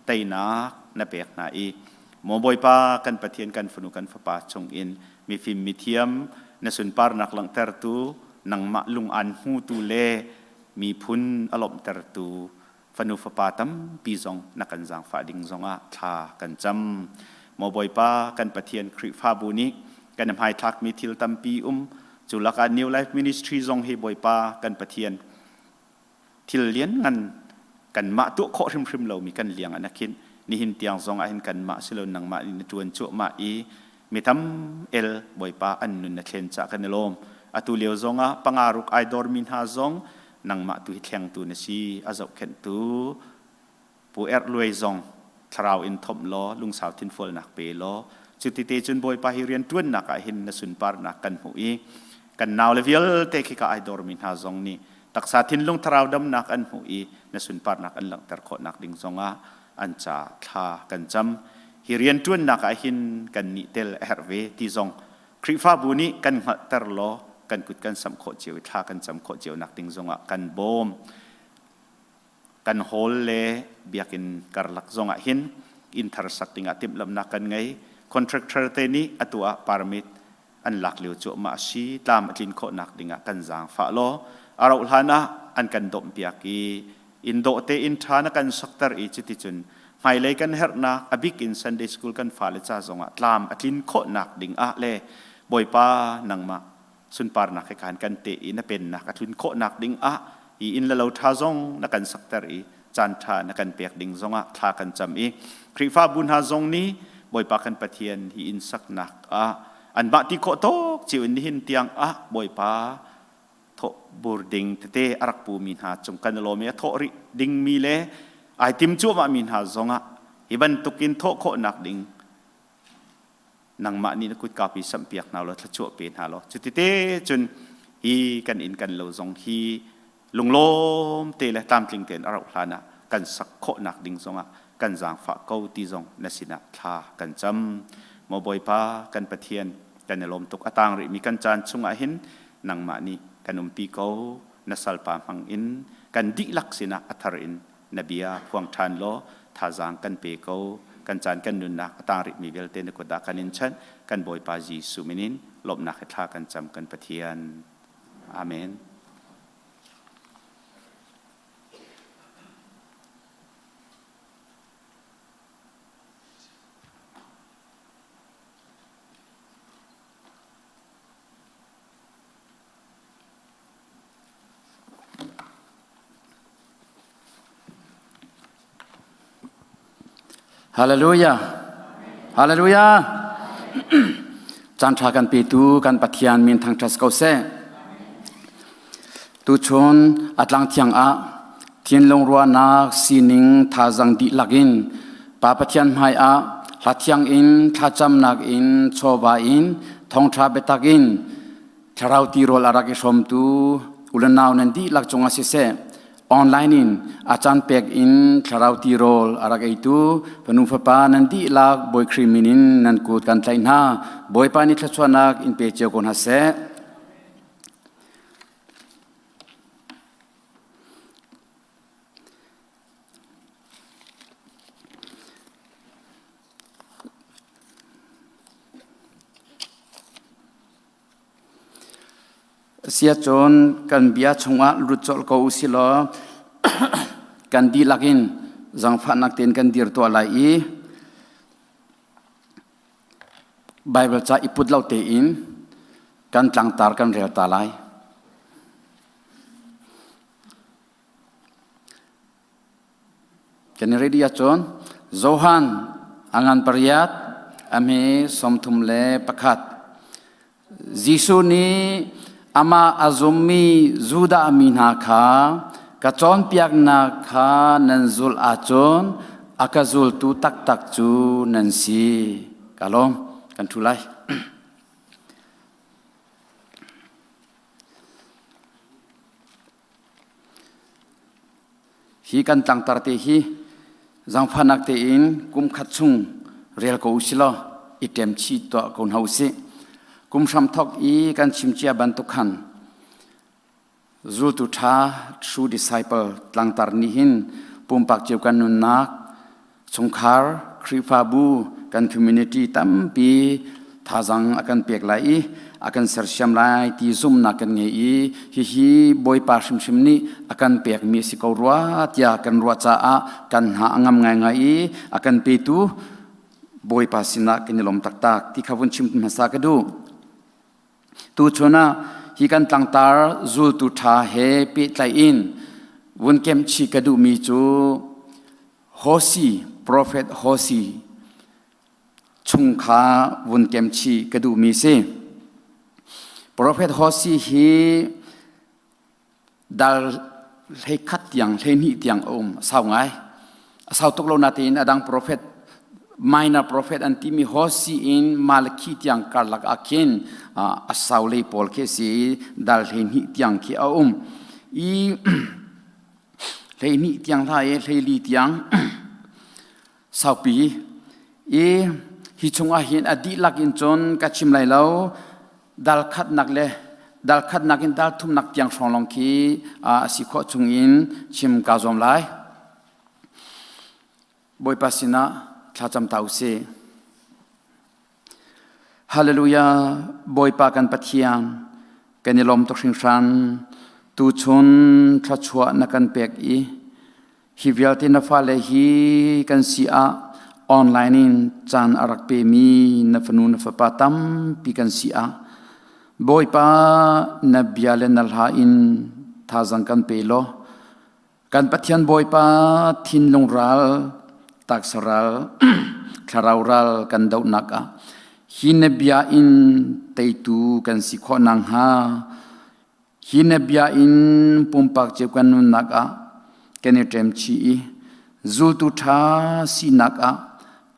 F: ไตนับเปียกนาโมบอยปากันปะเทียนกันฝนุกันฝาชงอินมีฟิล์มมีเทียมนสุนปาร์นักลังเตอร์ตูนังมะลุงอันหูตูเลมีพุนอลอมเตอร์ตูฟนุฟปาตัมปีซองนักกันจังฝาดิงซองทากันจำโมบอยปากันปะเทียนคริฟาบุนิกันนำไฮทักมีทิลตัมปีจุลการนิวไลฟ์มินิสทรีซองเฮบอยปากันปะเทียนทิลเลียนงันกันมะตัวโคริมเรามีกันเลี้ยงอันนักขินนี่หินเตียงซองอาหินกันมะสิโลนังมะอินจวนจุมามีทำบอยปาอันนุนนักเล่นจากกันลมตุเลียวซงปังอารุกไอดอร์มินหาซงนังมาตุฮิตแข่งตุนสีอาจจะเข็นตุ ปูรวยซองทราวอินทอมล้อลุงสาวทินฟอลนักเปล้อจุดที่เตจุนบอยปาฮิเรียนต้นนักหินนสุนปาร์นักกันหูอีกันนาวเลเวลเตคิกาไอดอร์มินฮาซองนี่ตักษาทินลุงทราวดำนักอันหูอีนสุนปาร์นักอันหลังตะโคนักดิงซองอันจ่าทากันจำฮิเรียนต้นนักหินกันนิเตลเอร์เวที่ซองคริฟ้าบุนีกันหัตร์ล้อกันกุดกันสำโคเจียวทากันจำโคเจียวนักดิงซองกันบอมกันโฮลเลเบียกินการลักซองหินอินเทอร์สักติงติมลำนักกันไงคอนแทรคเตอร์เตนี่อตัวปาร์มิตอันหลักเหลียวโจมาชีตามจินโคนักดิงกันจางฟ้าโลอาราอุลฮานะอันกันดมเปียกีอินโดเตอินทานักันสักตร์อีจิติจุนไม่เลยกันเฮร์นักอบิกินซันเดย์สคูลกันฟ้าเลจ้าซองตามจินโคนักดิงเลบอยป้านังมาสุนปาร์นักการกันเตอินเป็นนักจินโคนักดิงอินละเราท่าซองนักกันสักตร์อีจันทานักกันเปียกดิงซองท่ากันจำอีคริฟ้าบุญฮาซองนี้บอยปากันปะเทียนฮีอินสักนักอันบัติโคโตจิวนิหินเตียงบอยปาโทบูร์ดิงเตอารักปูมินหาจงกันโลเมียโทริดิงมีเลไอติมจัวมามินหาซองฮิบันตุกินโทโคนักดิงนังมานี่นักกุดกาปีสัมเปียกนาโลทะจัวเป็นหาโลจุดเตจนฮีกันอินกันโลซองฮีลุงโลมเตเลตามจิงเตนอารักลานะกันสักโคนักดิงซองกันจางฝากเกาตีซองนสินะทากันจำมอบอยปากันปะเทียนกันลมตุกอตางริมีกันจานชุงอาหินนังมานีกันปีเกานสัลปามังอินกันดิลักษินะอัทรินนบียาพวงทานโลทาจางกันเปเกากันจานกันนุนนักอตางริมีเวลเตนกดากันอินชันกันบอยปาจีสุมินินลบนักทากันจำกันปะเทียนอาเมน
C: ฮาเลลูยาฮาเลลูยาจันทรากันปีตูกันปะเทียนมินทางทรัสเกาเซตูชนอัตลังเทียงเทียนลงรัวนักซีนิงทาจังดิลักินปาปะเทียนไฮลัดเทียงอินทาจำนักอินโชบาอินทองทราเบตักินทาราวตีโรลอารักชมตูอุลนาวนันดิลักจงอาศิเซออนไลน์อินอาจารย์เปกอินทาราวตีโรลอารักitu penumpang nanti lak boy kriminin nan kut kan lain ha boy pa ni tlachuanak in pe cheu kon hase sia chon kan bia chunga ruchol ko usilo kan di lakin zang phanak ten kan dir to lai Bible cha iput lau te in kan tlang tar kan rel ta lai kan ready ya chon Zohan angan pariat ame somthum le pakhat Jisu ni ama azumi zuda amina kha kachon piak na kha nanzul achon akazul tu tak tak chu nansi kalom kan thulai hi kan tang tar te hi jang phanak te in kum khatchung rel ko usilo item chi to kon hausi kum sam thok kan chimchia ban tu khan zul tu tha true disciple tlang tar ni hin pumpak cheu kan nun nak chungkhar khrifa bu kan community tampi thajang akan pek lai akan sersiam lai ti zum na kan ngei hi boy pa sim ni akan pek mi sikorwa tia kan ruwa cha kan ha angam ngai ngai akan pe tu boy pa sina kinilom tak tak ti khavun chim masa ka du tu chona hi kan tlang tar zul tu tha he pi tlai in wun kem chi ka du mi chu hosi prophet hosi chungkha wun kem chi ka du mi se prophet hosi hi dal he khat yang he ni tiang om sao ngai
G: sau tok lo natin adang prophet minor prophet anti mi hosi in malaki tiang karlak akin asaule pol ke si dal hi tiang ki i lei ni tiang lai lei li tiang sau pi hi chunga hin adi lakin chon kachim lai lo dal khat nak le dal khat nakin dal thum nak tiang songlong ki sikho chungin chim ka zom lai boy pasina thacham tause hallelujah boy pa kan pathian kanilom to hringran tu chun thachua na kan pek i hi vialti na fa le hi kan si a online in chan arak pe mi na fanu na fa patam pi kan si a boy pa na biale na lha in thazang kan pe lo kan pathian boy pa thin long ral taksaral klaraural kan dau naka hinebia in teitu kan si kho nang ha hinebia in pumpak che kan nun naka kenetrem chi zul tu tha si naka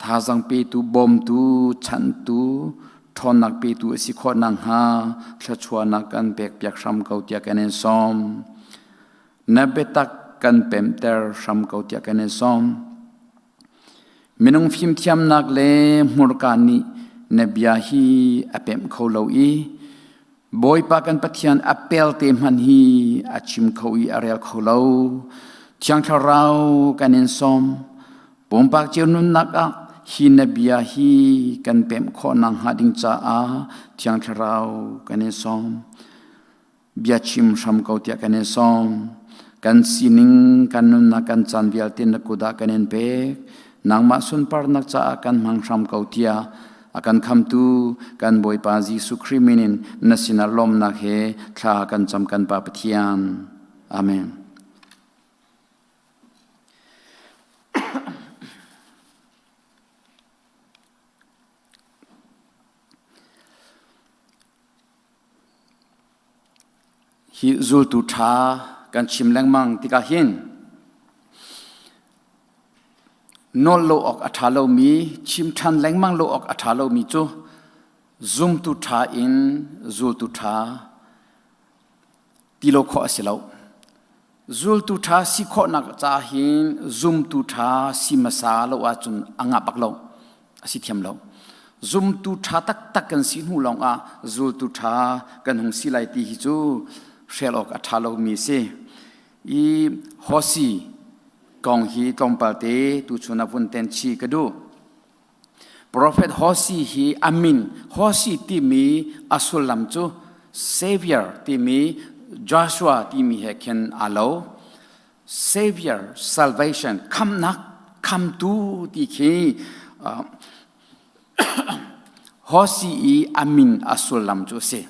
G: thazang pe tu bom tu chan tu thon nak pe tu si kho nang ha thlachua nak kan pek pyak ram kau tia kan som na betak kan pem ter ram kau tia kan som minung phim thiam nak le murkani nebia hi apem kholo i boy pa kan pathian apel te man hi achim khoi arel kholo thiang tharau kanin som pompak chenun naka hi nebia hi kan pem kho nang ha ding cha a thiang tharau kanin som bia chim sam ko tia kanin som kan sining kanun na kan chan vial tin na kuda kanin pe nang ma sun par nak cha akan mang ram kautia akan kham tu kan boy pa Jesu Kriminin nasina lom na he tha kan cham kan pa pathian amen hi zul tu tha kan chim lang mang tika hin nol lo ok athalo mi chim than lengmang lo ok athalo mi chu zoom tu tha in zul tu tha tilo kho asilo zul tu tha si kho nak cha hin zoom tu tha si masa lo a chun anga paklo asi thiam lo zoom tu tha tak tak kan si hu long a zul tu tha kan hung si lai ti hi chu shel ok athalo mi se i hosi kong hi tompalte tu chuna pun ten chi kadu prophet hosi hi amin hosi ti mi asulam chu savior ti mi joshua ti mi heken alo savior salvation come to ti ki hosi i amin asulam chu se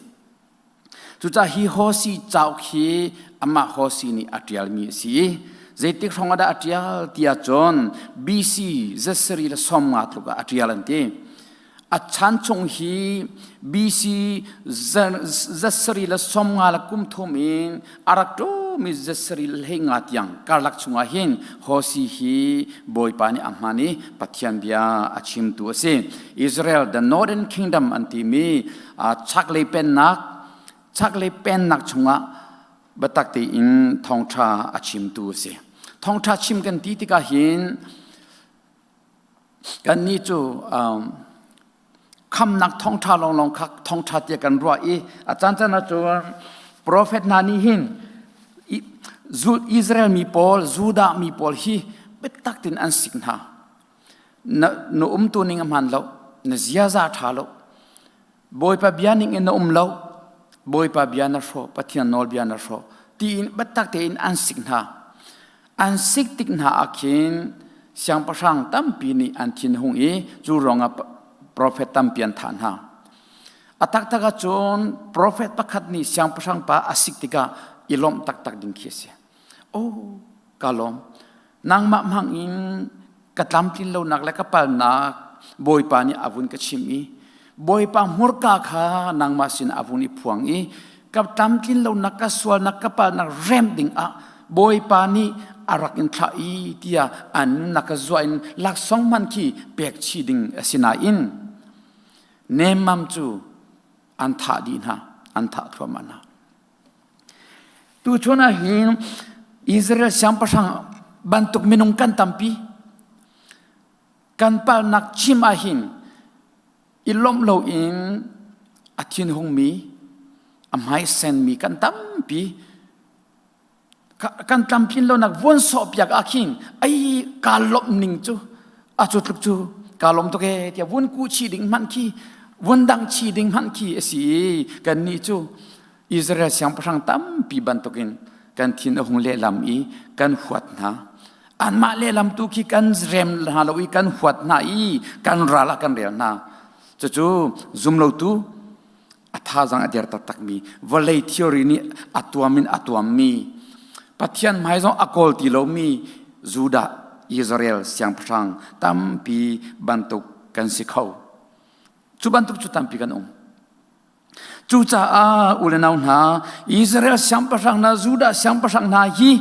G: chu cha hi hosi chau khi ama hosi ni atial mi si zaitik thongada atial tia chon BC zasari la somngat luka atial ante achan chung hi BC zasari la somnga la kum thomin arakto mi zasari la henga tiang karlak chunga hin hosi hi boypani amani pathian bia achim tu ase Israel the northern kingdom anti mi chakle pen nak chunga batakte in thongtha achim tu ase thongtha chim kan ti tika hin kan ni chu kham nak thongtha long khak thongtha te kan ro e achan chana chu prophet nani hin Israel mi pol Juda mi pol hi betak tin an sikna no tu ning man lo na zia za tha lo boy pa bianing in no lo boy pa biana ro pathian nol biana ro tin betak te in an sikna an sik tik na akin siang pasang tampi ni an thin hung e chu ronga prophet tampian than ha atak taka chon prophet pakhat ni siang pasang pa asik tika ilom tak tak ding khise oh kalom nang ma mang in katlam tin lo nak la kapal na boy pa ni avun ka chimi boy pa murka kha nang ma sin avun i phuang i kaptam tin lo nak ka swal nak kapal nak rem ding a boy pa ni arak in tha i tia an nakazwain lak song man ki pek chi ding asina in nemam chu an tha din ha an tha thomana tu chona hin Israel siampasang bantuk minung kan tampi kan pa nak chimahin ilom lo in athin hong mi amhai sen mi kan tampi kan tampin lo nak von so piak akhin ai kalop ning chu achut luk chu kalom to ke tia von ku chi ding man ki von dang chi ding man ki asi kan ni chu Israel siampasang tampi bantukin kan thin hong le lam i kan huat na an ma le lam tu ki kan rem na lo i kan huat na i kan rala kan rel na chu zum lo tu atha jang adir ta tak mi volei theory ni atuam mi pathian mai jong akol ti lo mi juda Israel siang prang tampi bantuk kan sikhau chu bantuk chu tampi kan chu cha a ulenau na Israel siang prang na juda siang prang na hi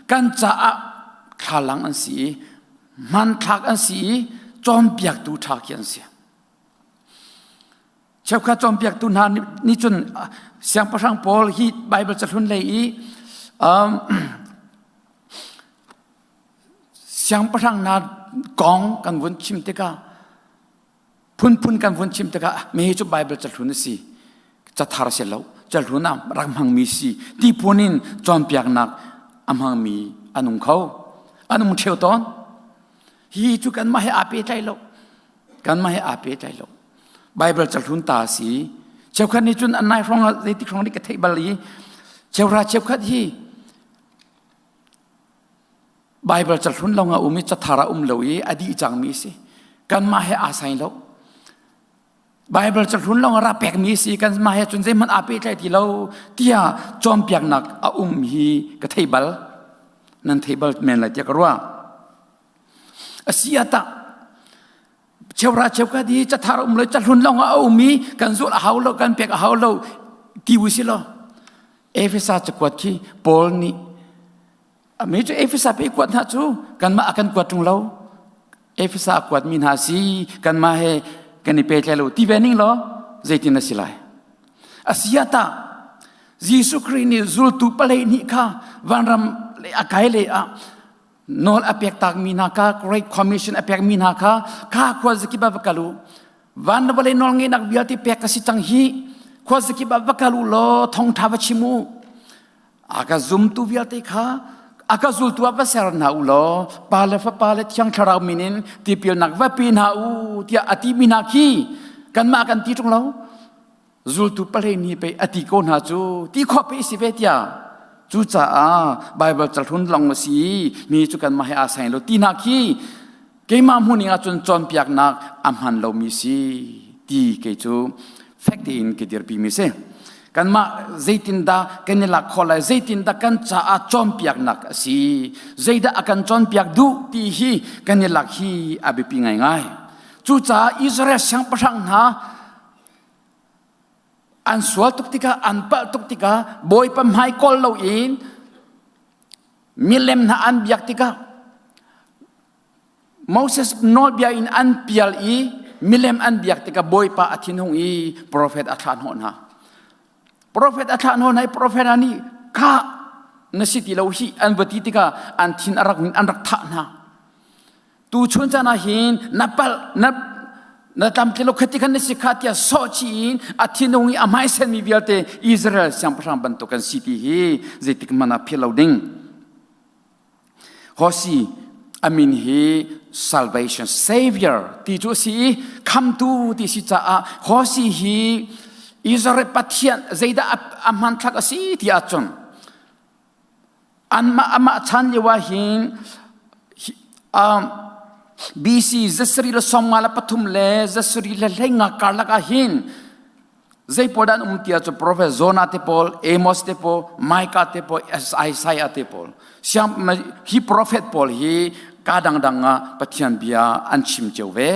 G: kan cha a khalang an si man thak an si chom piak tu thak yan si chau kha chom piak tu na ni chun siang prang Paul hi Bible chalhun lei siang prang na gong kan vun chim te ka phun kan vun chim te ka me chu Bible chalhun si cha thar se lo chalhuna rak mang mi si ti punin chom piak nak amhang mi anung khau anung theu ton hi chu kan ma he ape tai lo kan ma he ape tai lo Bible chalhun ta si chau khan ni chun anai rong le ti rong ni ka thei bali chau ra chau khat hi Bible chalhun lo nga umi cha thara lo yi adi chang mi si kan ma he asai lo Bible chalhun lo ra pek mi si kan ma he chun je man ape tai ti lo tia chom piak nak a hi ka thei bal nan thei bal men la tia karwa asiata chewra chewka di cha thar lo chalhun lo nga umi kan zul haw lo kan pek haw lo ti wi si lo Efesa chakwat ki Paul ni ami chu Efesa pe kwat na chu kan ma akan kwat tung lo Efesa kwat min ha si kan ma he kan ni pe lo ti vening lo zaitin na silai asiata Jesu Christ ni zul tu pale ni kha vanram le akai le a nol apek tak mina ka great commission apek mina ka kwa zakiba bakalu van bale nol ngi nak biati pek ka si chang hi kwa zakiba bakalu lo thong thawa chimu aga zum tu biati kha aga zul tu apa ser na ulo pale fa pale thiang tharau minin ti pil nak va pi na u tia ati mina ki kan ma kan ti tung lo zul tu pale ni pe ati ko na chu ti kho pe si ve tia chu cha a Bible chalhun long si mi chu kan ma he asai lo ti na ki ke ma huni a chun chom piak nak amhan lo mi si ti ke chu fact in ke dir pi mi se kan ma zaitin da kan la kholai zaitin da kan cha a chom piak nak si zaida akan chom piak du ti hi kan la hi abi pi ngai chu cha Israel sang pasang na an sual tuk tika an pa tuk tika boy pam hai kol lo in milem na an biak tika Moses not bia in an pial i milem an biak tika boy pa athin hong i prophet athan hon ha prophet athan hon hai prophet ani kha na siti lo hi an bati tika an thin arak min an rak tha na tu chun chana hin napal na tam tilo khati khan si khatia so chin athinungi amai sen mi bialte Israel siam prang bantu kan city hi zetik mana philoading hosi amin hi salvation savior ti chu si come to ti si cha a hosi hi Israel pathian zeida amhan thak asi ti achon anma ama chan lewa hin BC zasri la somala pathum le zasri la lenga karla ka hin zai podan umtia cho prophet Zona te Paul Amos te Paul Micah te Paul Isaiah te Paul siam hi prophet Paul hi kadang danga pathian bia anchim cheuwe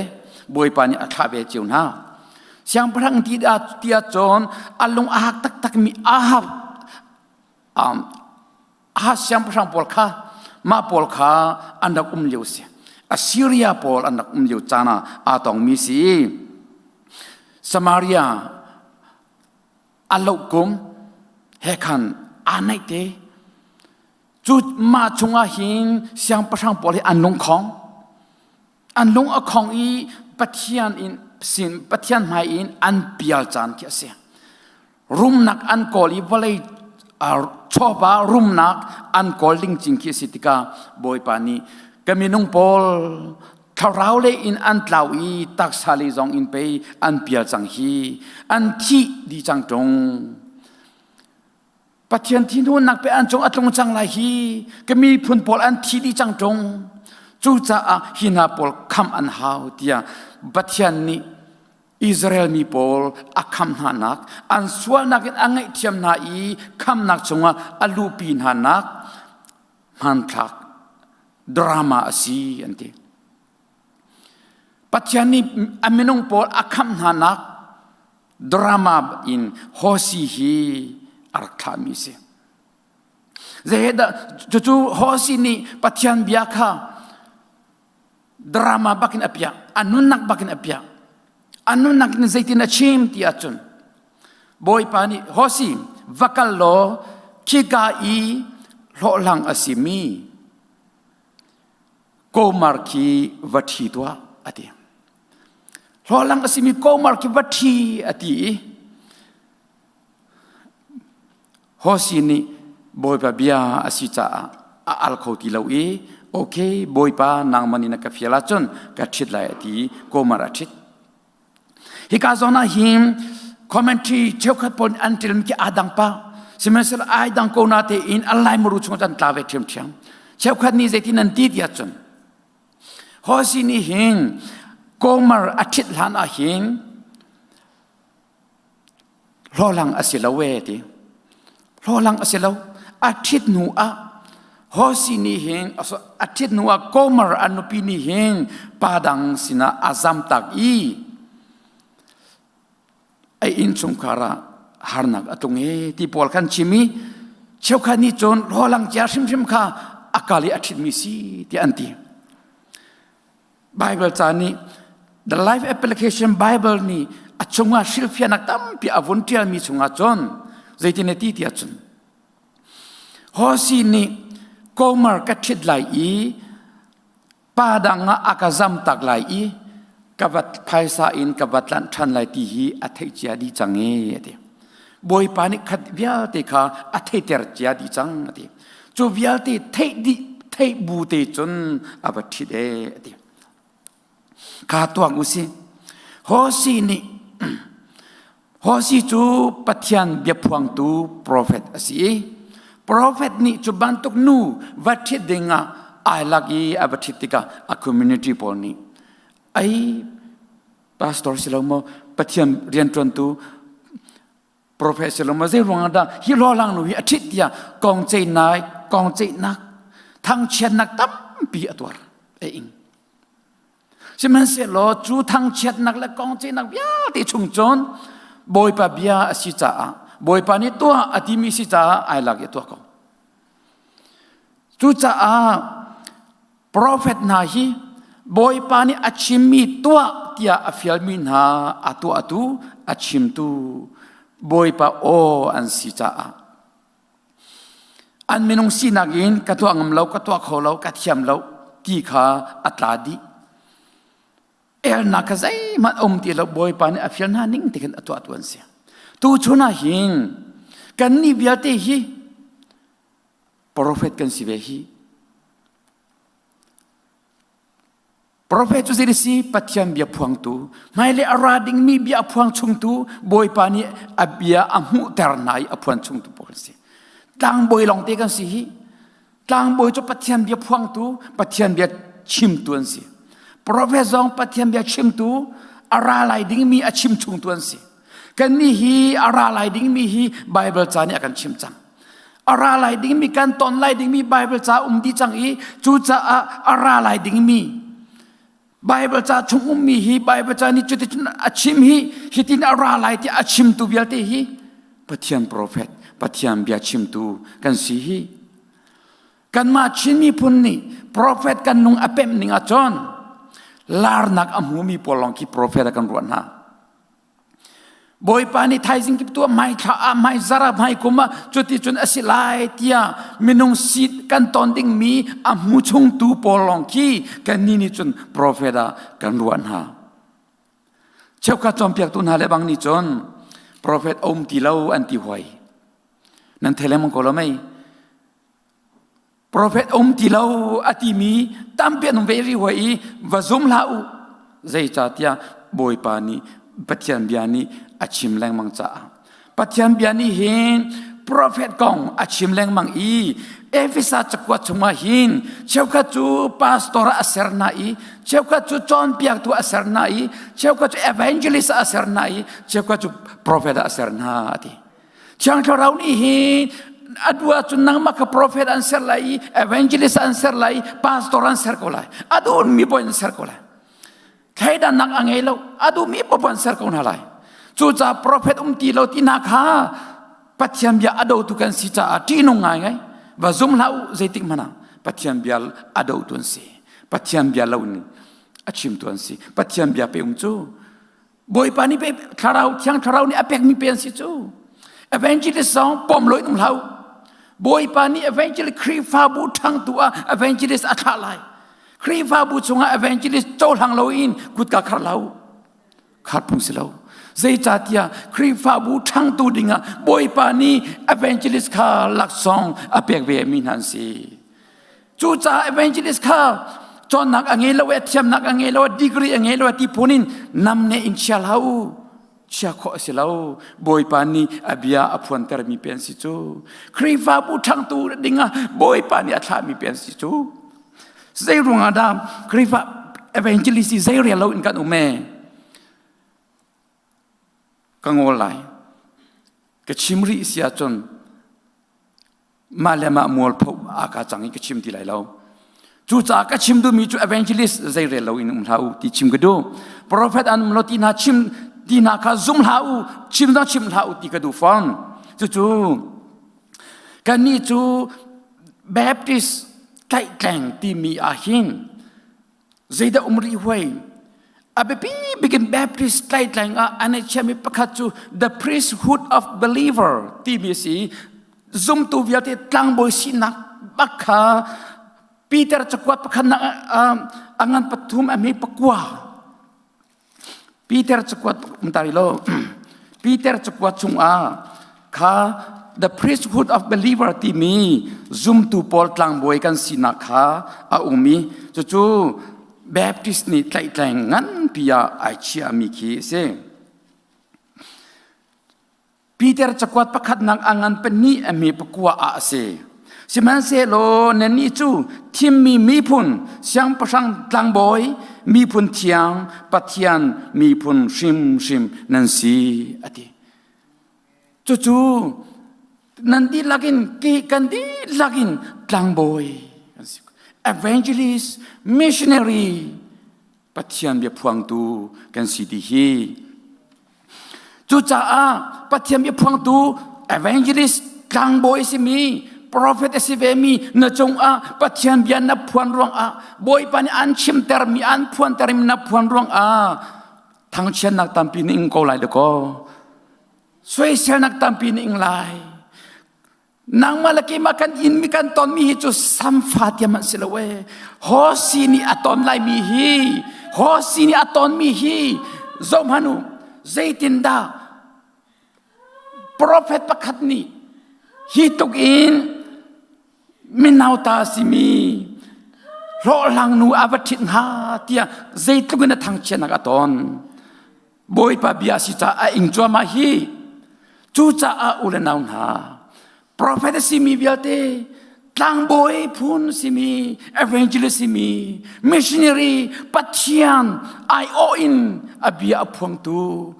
G: boi pani atha ve cheuna siam prang ti da tia chon alung ahak tak mi ahab siam prang Paul kha มาปอลขาอันดักเลียวเสียอัสซีเรียปอลอันดักเลียวจานาอาตองมีสีสมารียอัลลุกุมเฮคันอันไหนเตจุดมาชงอาหินเสียงประชังปอลอันลงของอันลงอของอีปะเทียนอินสินปะเทียนหมายอินอันเปียลจานเกียเสียรุมนักอันกอลีวะเลยชอบบารุมนักอันกอลิงจิงคิสิติกาบอยปานีกมีนุงปอลคาราวเลอินอันตลาวีตักซาลีจงอินไปอันเปียจังฮีอันที่ดีจังจงปะเทียนที่นู้นนักไปอันจงอัตลงจังไรฮีกมีพุนปอลอันที่ดีจังจงจูจ่าฮินาปอลคำอันฮาวเตียปะเทียนนี้อิสราเอลมีปอลอักคำนานักอันส่วนนักอันไงเทียมนาอีคำนักจงอัลลูปีนานักมันทักดราม่าสีอันที่ปัจจัยนี้อเมนงปอลอักคำนานักดราม่าอินโฮซีฮีอาร์คามิเซเจดจู่ๆโฮซีนี้ปัจจัยเบียค่ะดราม่าบักินอภิยาอันนู้นนักบักินอภิยาอันนู้นนักนิสัยที่น่าชิมที่อาจุนบอยปานีฮอสีวักโลคิกาอีโลลังอสิมีโกมาร์คีวัตถีตัวอดีโลลังอสิมีโกมาร์คีวัตถีอดีฮอสีนี่บอยปาเบียอสิจ้าอัลโคติลาวีโอเคบอยปานางมันนี่นักฟิลาจุนกัดชิดไลอดีโกมาร์ชิดฮิกาโซนาหิมคอมเมนต์เจ้าขัดปนอันที่มีอาดังป้าสิมันเสลอาดังโกนาเตอินอะไรมรู้ชงจันตาเวทิมเชียงเจ้าขัดนี้เจตินันตีเดียจนฮอสินีหิงโกมารอาทิตย์หลานอาหิงรอลังอาศิลาเวติรอลังอาศิลาอาทิตย์หนูอาฮอสินีหิงอาทิตย์หนูอาโกมารอนุปีนีหิงปาดังสินะอาซัมตักอีไออินสงคาระฮาร์นักตรงนี้ที่ปอลคันชิมีเช้าคันนี้จนรอลังจ้าชิมข้าอากาลีอาทิตย์มีสีที่อันที่ไบเบิลจานี่ The Life Application Bible นี่อัจฉริยะศิลปินักตั้มปีอาวุธที่มีชงอาจนใจที่เนตีที่อัจฉริยะฮอสีนี่โกมาร์กัดชิดไหลอีป้าดังอากาซัมตักไหลอีกับวัดไพศาลินกับวัดลันทันไลตีฮีอัฐิเจียดีจังเอเดบอยปานิขัดวิลติค่ะอัฐิเตอร์เจียดีจังเดจูวิลติเทดิเทบูเตจนอบัติเดเดข้าตัวกุศิฮอสีนี่ฮอสีจูปัทยันเบียพวงตูโปรเฟตอสีโปรเฟตนี่จูบันตุกนูวัดที่ดึงไอลักอีอบัติติกาอะคอมมูนิตี้ปอนี่ไอ้พาสตอร์สิลมาปฏิญเรียนจนตัวโปรเฟสสิลมาเจรวงดาฮิโรลังนุฮิอาทิตย์ยากองใจนายกองใจนักทั้งเชียนนักตั้มปีอตัวเองใช่ไหมเสลอจูทั้งเชียนนักและกองใจนักยาที่ชุมชนบอยปะเบียสิจ้าบอยปะนี่ตัวอธิมิสิจ้าไอลักตัวเขาจูจ้าโปรเฟตนาฮีบอยปานี่อาชิมีตัวที่อาฟิลมินหาatuอาชิมตูบอยปาโออันสิจ้าอันเมนงสีนักินกัตัวงมเลากัตัวเขาเลากัดยำเลาที่ขาอัตลาดีนักใจมันที่เราบอยปานี่อาฟิลนานิ่งที่กันatuอันเสียตูชนะหิงกันนี่เบียเตฮีโปรเฟตกันสิเวฮีโปรเฟตจุดนี้สิปัจจัยเบียพวงตูไม่เลยอาราดิงมีเบียพวงชงตูบอยปานีอเบียอามุเตอร์นายอพวงชงตูพอสิต่างบอยลองเตกันสิต่างบอยจุปัจจัยเบียพวงตูปัจจัยเบียชิมตัวสิโปรเฟตจงปัจจัยเบียชิมตูอาราไลดิงมีอาชิมชงตัวสิกันนี่ฮีอาราไลดิงมีฮีไบเบิลจานี่อาการชิมจังอาราไลดิงมีการตอนไลดิงมีไบเบิลจาดีจังอีจูจ่าอาราไลดิงมีไบเบิลจาชงมีฮีไบเบิลจานี่จุดที่อาชิมฮีฮิตินอาราไลที่อาชิมตูเบียเตฮีปฏิญโปรเฟตปฏิญเบียชิมตูกันสิฮี กันมาชินมีพุนนี่โปรเฟตกันนุงอเปมนิงอาจอนลาร์นักอมูมีปอลองkiโปรเฟตกันรวนฮะบอยปานี่ไทยสิงกิบตัวไม่ข้าไม่ซาราไม่กุมาจุดที่จุดอสิไลเตียมินุงสิทกันตอนดิ่งมีอมูชงตูปอลองkiกันนี่จุนโปรเฟตกันรวนฮะเจ้าข้าจอมเปียกตุนหาเลบังนี่จนโปรเฟตอมติเลาอันติหวยนั่นเทเลมังกอลไม่Prophet tilau atimi tampian very way vazum lau zai chatia boy pani patian biani achim leng mang cha patian biani hin prophet kong achim leng mang i efisa chakwa chuma hin cheuka chu pastor aserna i cheuka chu chon piak tu aserna i cheuka chu evangelist aserna i cheuka chu prophet aserna ati chang thorau ni hin adua chunang maka prophet answer lai evangelist answer lai pastor answer ko lai adu mi boy answer ko lai khaida nak angelo adu mi boy answer ko na lai chu cha prophet ti lo ti na kha pathiam ya ado tu kan si cha ti no ngai ngai wa zum lau zaitik mana pathiam bial ado tun si pathiam bia lo ni achim tun si pathiam bia pe chu boy pani pe tharau thiang tharau ni apek mi pen si chu evangelist song pom loi tum lau boy pani evangelist kri fa bu thang tua evangelist athalai kri fa bu chunga evangelist chol hang loin kut ka khar lau khat pung silau zai chatia kri fa bu thang tu dinga boy pani evangelist kha lak song apek ve min han si chu cha evangelist kha chon nak angelo thiam nak angelo degree angelo ti punin namne inshallah chia kho silau boy pani abia aphuan ter mi pen si chu krifa bu thang tu dinga boy pani atha mi pen si chu zai runga dam krifa evangelist zai ria lo in kan ume kangolai ke chimri sia chon malema mol pho aka changi ke chim ti lai lo chu cha ka chim du mi chu evangelist zai ria lo in lau ti chim gado prophet an mloti na chim Dina ka zoom lau chim lau ti ka du fon chu kan ni chu Baptist tai tang ti mi a hin zaida umri hwai abepi begin Baptist tai tang a ane chami pakhat chu the priesthood of believer ti mi si zoom tu viate tlang boy sinak bakha Peter chakwat pakhan na angan pathum ami pakwa Peter cekwat mentari lo Peter cekwat chunga kha the priesthood of believer ti mi zoom tu pol tlang boy kan sina kha a umi chu Baptist ni tlai tlai ngan pia ai chi ami ki se Peter cekwat pakhat nang angan pani ami pakwa a se siman se lo nani chu thim mi phun siang pasang tlang boy mi phun thiang pathian mi phun shim nan si ati chu nan di lagin ki kan di lagin tlang boy evangelist missionary pathian be phuang tu kan si di hi chu cha a pathian be phuang tu evangelist tlang boy si mi prophet esivemi na chong a pathian bian na phuan rong a boy pani an chim ter mi an phuan ter mi na phuan rong a thang chen nak tampi ning ko lai de ko soi sel nak tampi ning lai nang malaki makan in mi kan ton mi hi chu sam fatia man silawe ho si ni aton lai mi hi ho si ni aton mi hi zom hanu zaitin da prophet pakhat ni hi tuk in minauta simi lo lang nu avatit ha tia zaitugna thang chena ka ton boy pa bia si cha a ingchwa ma hi chu cha a ulenaun ha prophet simi biate tlang boy phun simi evangelist simi missionary pathian I o in abia phong tu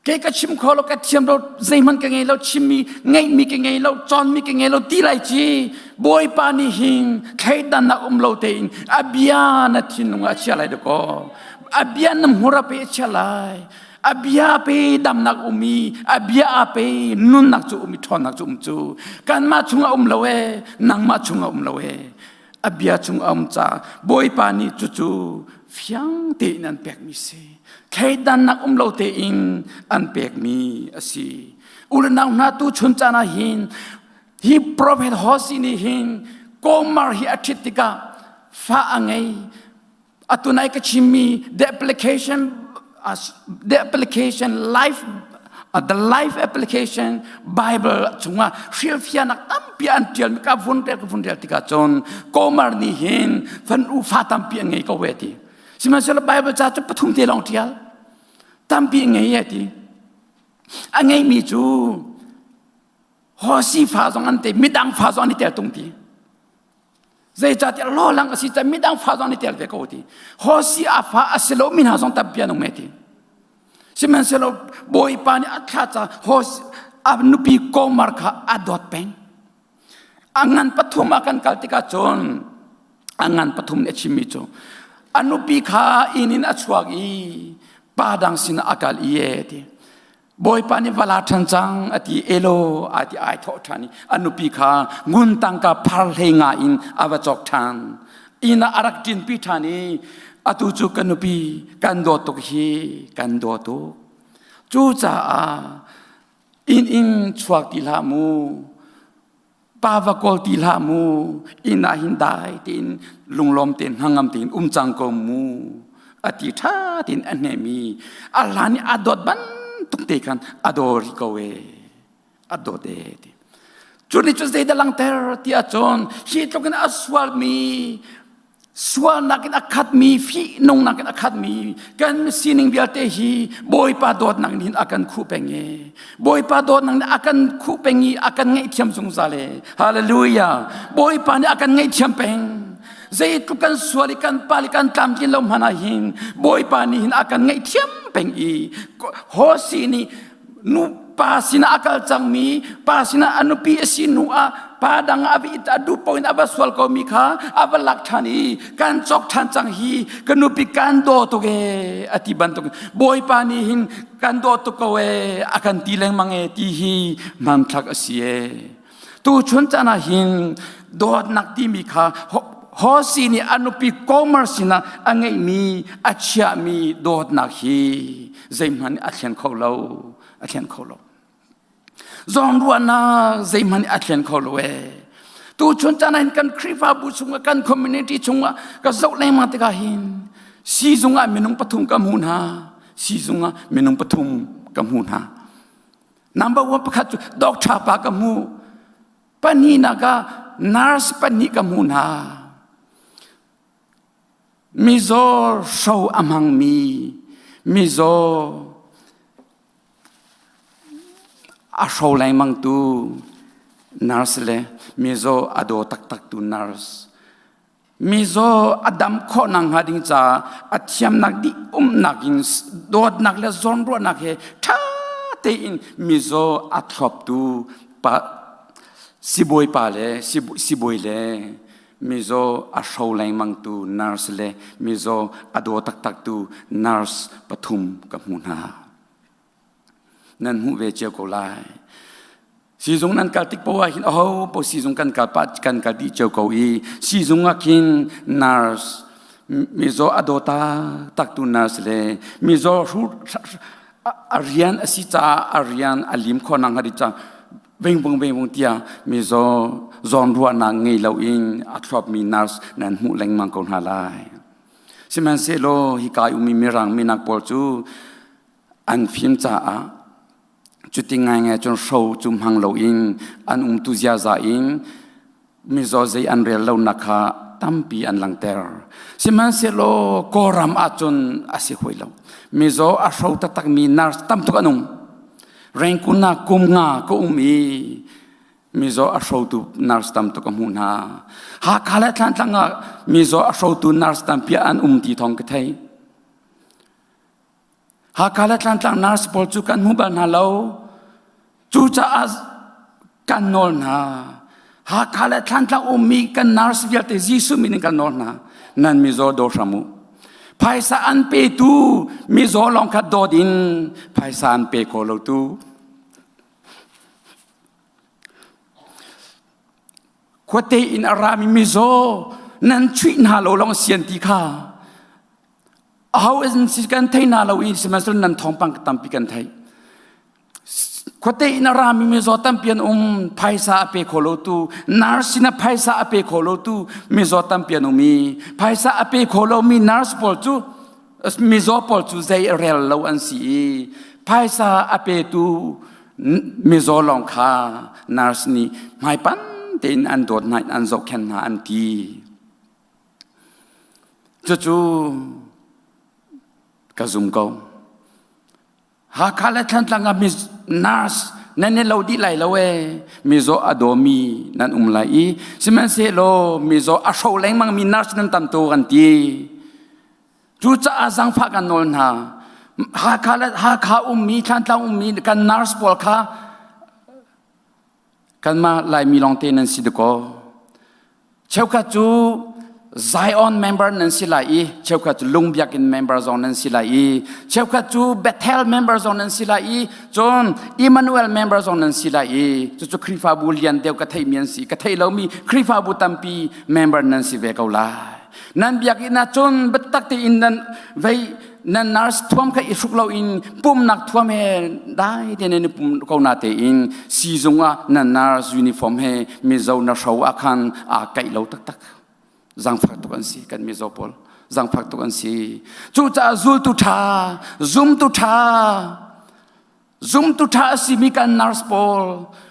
G: cái chim khó lo cái chim lo dây man cái ngày lo chim mi ngay mi cái ngày lo chọn mi cái ngày lo ti lại chi boy pani hin khai dan na lo tein abia na thin nga chia lại được ko abia nam hura pe chia lại abia pe dam nak umi abia pe nun nak chu umi thon nak chu kan ma chunga lawe nang ma chunga lawe abia chung cha boy pa ni chu fiang te nan pek mi se khai dan nak lo te in an pek mi asi ulanang na tu chun chana hin hi prophet hosini hin komar hi athitika fa angai atunai ka chimi the application life the life application Bible chunga shilfia nak tampia antial ka vuntel tika chon komar ni hin fan u fa tampia ngai ka weti simasela Bible cha chu pathum te long tial tampia ngai yeti angai mi chu hosi fa zong ante midang fa zong ni tel tung ti zai cha ti lo lang asi cha midang fa zong ni tel ve ko ti hosi afa aselo min ha zong tampia no meti simanselo boy pani athacha hos abnupi komar kha adot peng angan pathum akan kaltika chon angan pathum ne chimi cho anupi kha inin achwag i padang sin akal ieti boy pani wala thanchang ati elo ati ai tho thani anupi kha ngun tangka phar henga in awachok than ina arak tin pi thani atu chu kanupi kan do tok hi kan do to chu cha in chuak ti la mu pawa kol ti la mu ina hindai tin lunglom tin hangam tin chang ko mu ati tha tin anemi alani adot ban tuk te kan adori ko we adode chuni chu de lang ter ti a chon hi token aswal mi swal nakin akhat mi fi nong nakin akhat mi kan sining bialte hi boy pa dot nang nin akan khu penge boy pa dot nang akan khu pengi akan ngai thiam sung sale hallelujah boy pa ni akan ngai thiam peng zai tu kan swali kan pali kan tam kin lom hana hin boy pa ni hin akan ngai thiam peng i ho si ni nu pa sina akal chang mi pa sina anupi asinu a padang abi adu point abaswal ko mi kha abalak thani kan chok than chang hi kanupi kan do to ge ati ban to boy pani hin kan do to ko we akan tileng mange ti hi mam thak asie tu chun chana hin dot nak ti mi kha ho sini anupi commerce na angai mi achia mi dot nak hi zaimhan athian kholo zon ruana zaiman atlen kholwe tu chun chana hin kan khrifa bu chunga kan community chunga ka zau lai ma te ka hin si zunga minung pathum kam hun ha si zunga minung pathum kam hun ha number 1 pakhat doctor pa kam hu pani na ka nurse pani kam hun ha mizor show among mi mizor a show lai mang tu nurse le mizo ado tak tu nurse mizo adam kho nang hading cha athiam nak di nakin dot nak le zon ro nak he tha te in mizo athrop tu pa siboi pa le siboi le mizo a show lai mang tu nurse le mizo ado tak tu nurse pathum kamuna nan hu ve che ko lai si zung nan kal tik po hin po si zung kan kal pat kan kal di che ko i si zung akin nurse mizo adota tak tu nurse le mizo arian asita arian alim kho nang hari cha beng bong tia mizo zon ruwa na ngei lo in athrop mi nurse nan hu leng mang kon halai siman se lo hi kai umi mirang minak pol chu an phim cha a chuting ngai chon show chum hang lo in an tu zia za in mizo zai an rel lo nakha tampi an lang ter siman se lo koram a chon asi hoilo mizo a show ta tak mi nar tam to anung renkuna kumnga ko umi mizo a show tu nar tam to kamuna ha khala than tanga mizo a show tu nar tam pi an ti thong ka thai ha kala tlang tlang nars pol chu kan mubal na lo chu cha as kan nol na ha kala tlang tlang umi kan nars vial te jisu min kan nol na nan mizo do shamu ภายสานเปตูมิโซลองคัดโดดินภายสานเปโคโลตูขวดเตอินอารามิมิโซนั้นช่วยนาเราลองเสียนตีข้าเอาเอ็นสิกันไทยนาเราอินสมัยนั้นท้องปังกตัมปีกันไทยขวดเตอินอารามิมิโซตัมเปียนภายสาเปโคโลตูนาร์สินะภายสาเปโคโลตูมิโซตัมเปียนมีภายสาเปโคโลมีนาร์สปอลตูมิโซปอลตูใจเรลเราอันสีภายสาอเปตูมิโซลองคานาร์สนี่ไม่ปันเต็นอันโดดนายอันโจแคนนาอันทีจู่ๆกระซุ่มเขาหากขาเลทันตังมินาร์สนั่นเนี่ยเราดีไหลเรามิโซอโดมีนั่นไหลสิมันเสโลมิโซอาโชแรงมังมีนาร์สนั่นตามตัวกันทีจู่จะอาสังฟักกันนนหาหากขามีทันตังมีกันนาร์สปอลขากันมาไล่มีลองเตนันสิดก็เช้าข้าจูไซออนเมมเบอร์นันสิไลเช้าข้าจูลุงบิยากินเมมเบอร์ซอนนันสิไลเช้าข้าจูเบธเทลเมมเบอร์ซอนนันสิไลจนอิมมานูเอลเมมเบอร์ซอนนันสิไลจู่คริฟาบูเลียนเดียวกับไทยเมียนสิกับไทยเรามีคริฟาบูตัมปีเมมเบอร์นันสิเวกเอาลานั่นบิยากินนะจนเบ็ดตักที่อินนันไว้นั่นนาร์สท่วมกับอิสุกเราอินปุ่มนักท่วมเฮได้เดนนี่ปุ่มเขาหน้าเตอินซีซุงอ่ะนั่นนาร์สยูนิฟอร์มเฮมิโซนาชาวอาคันอาไก่เราตักจังฟักตุกันสิกันมิโซพอลจังฟักตุกันสิจู่จ้าซูลตุทาซุมตุทาสิมีกันนาร์สพอล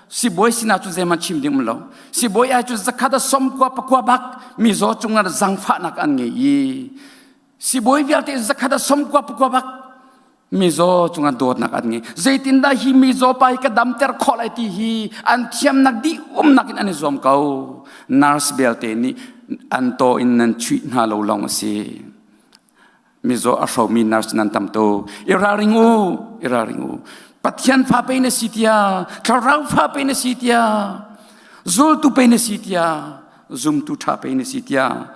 G: si boy sina chu zema chim dim lo si boy a chu zakhada som kwa pakwa bak mi zo chunga zang pha nak an nge yi si boy vialte zakhada som kwa pakwa bak mi zo chunga dot nak an nge zaitin da hi mi zo pai ka dam ter kholai ti hi an thiam nak di nak in an zom kau nars belte ni an to in nan chui na lo long si mi zo a show mi nars nan tam to iraringu Patian fa pe na sitia, karau fa pe na sitia, zul tu pe na sitia, zum tu tha pe na sitia.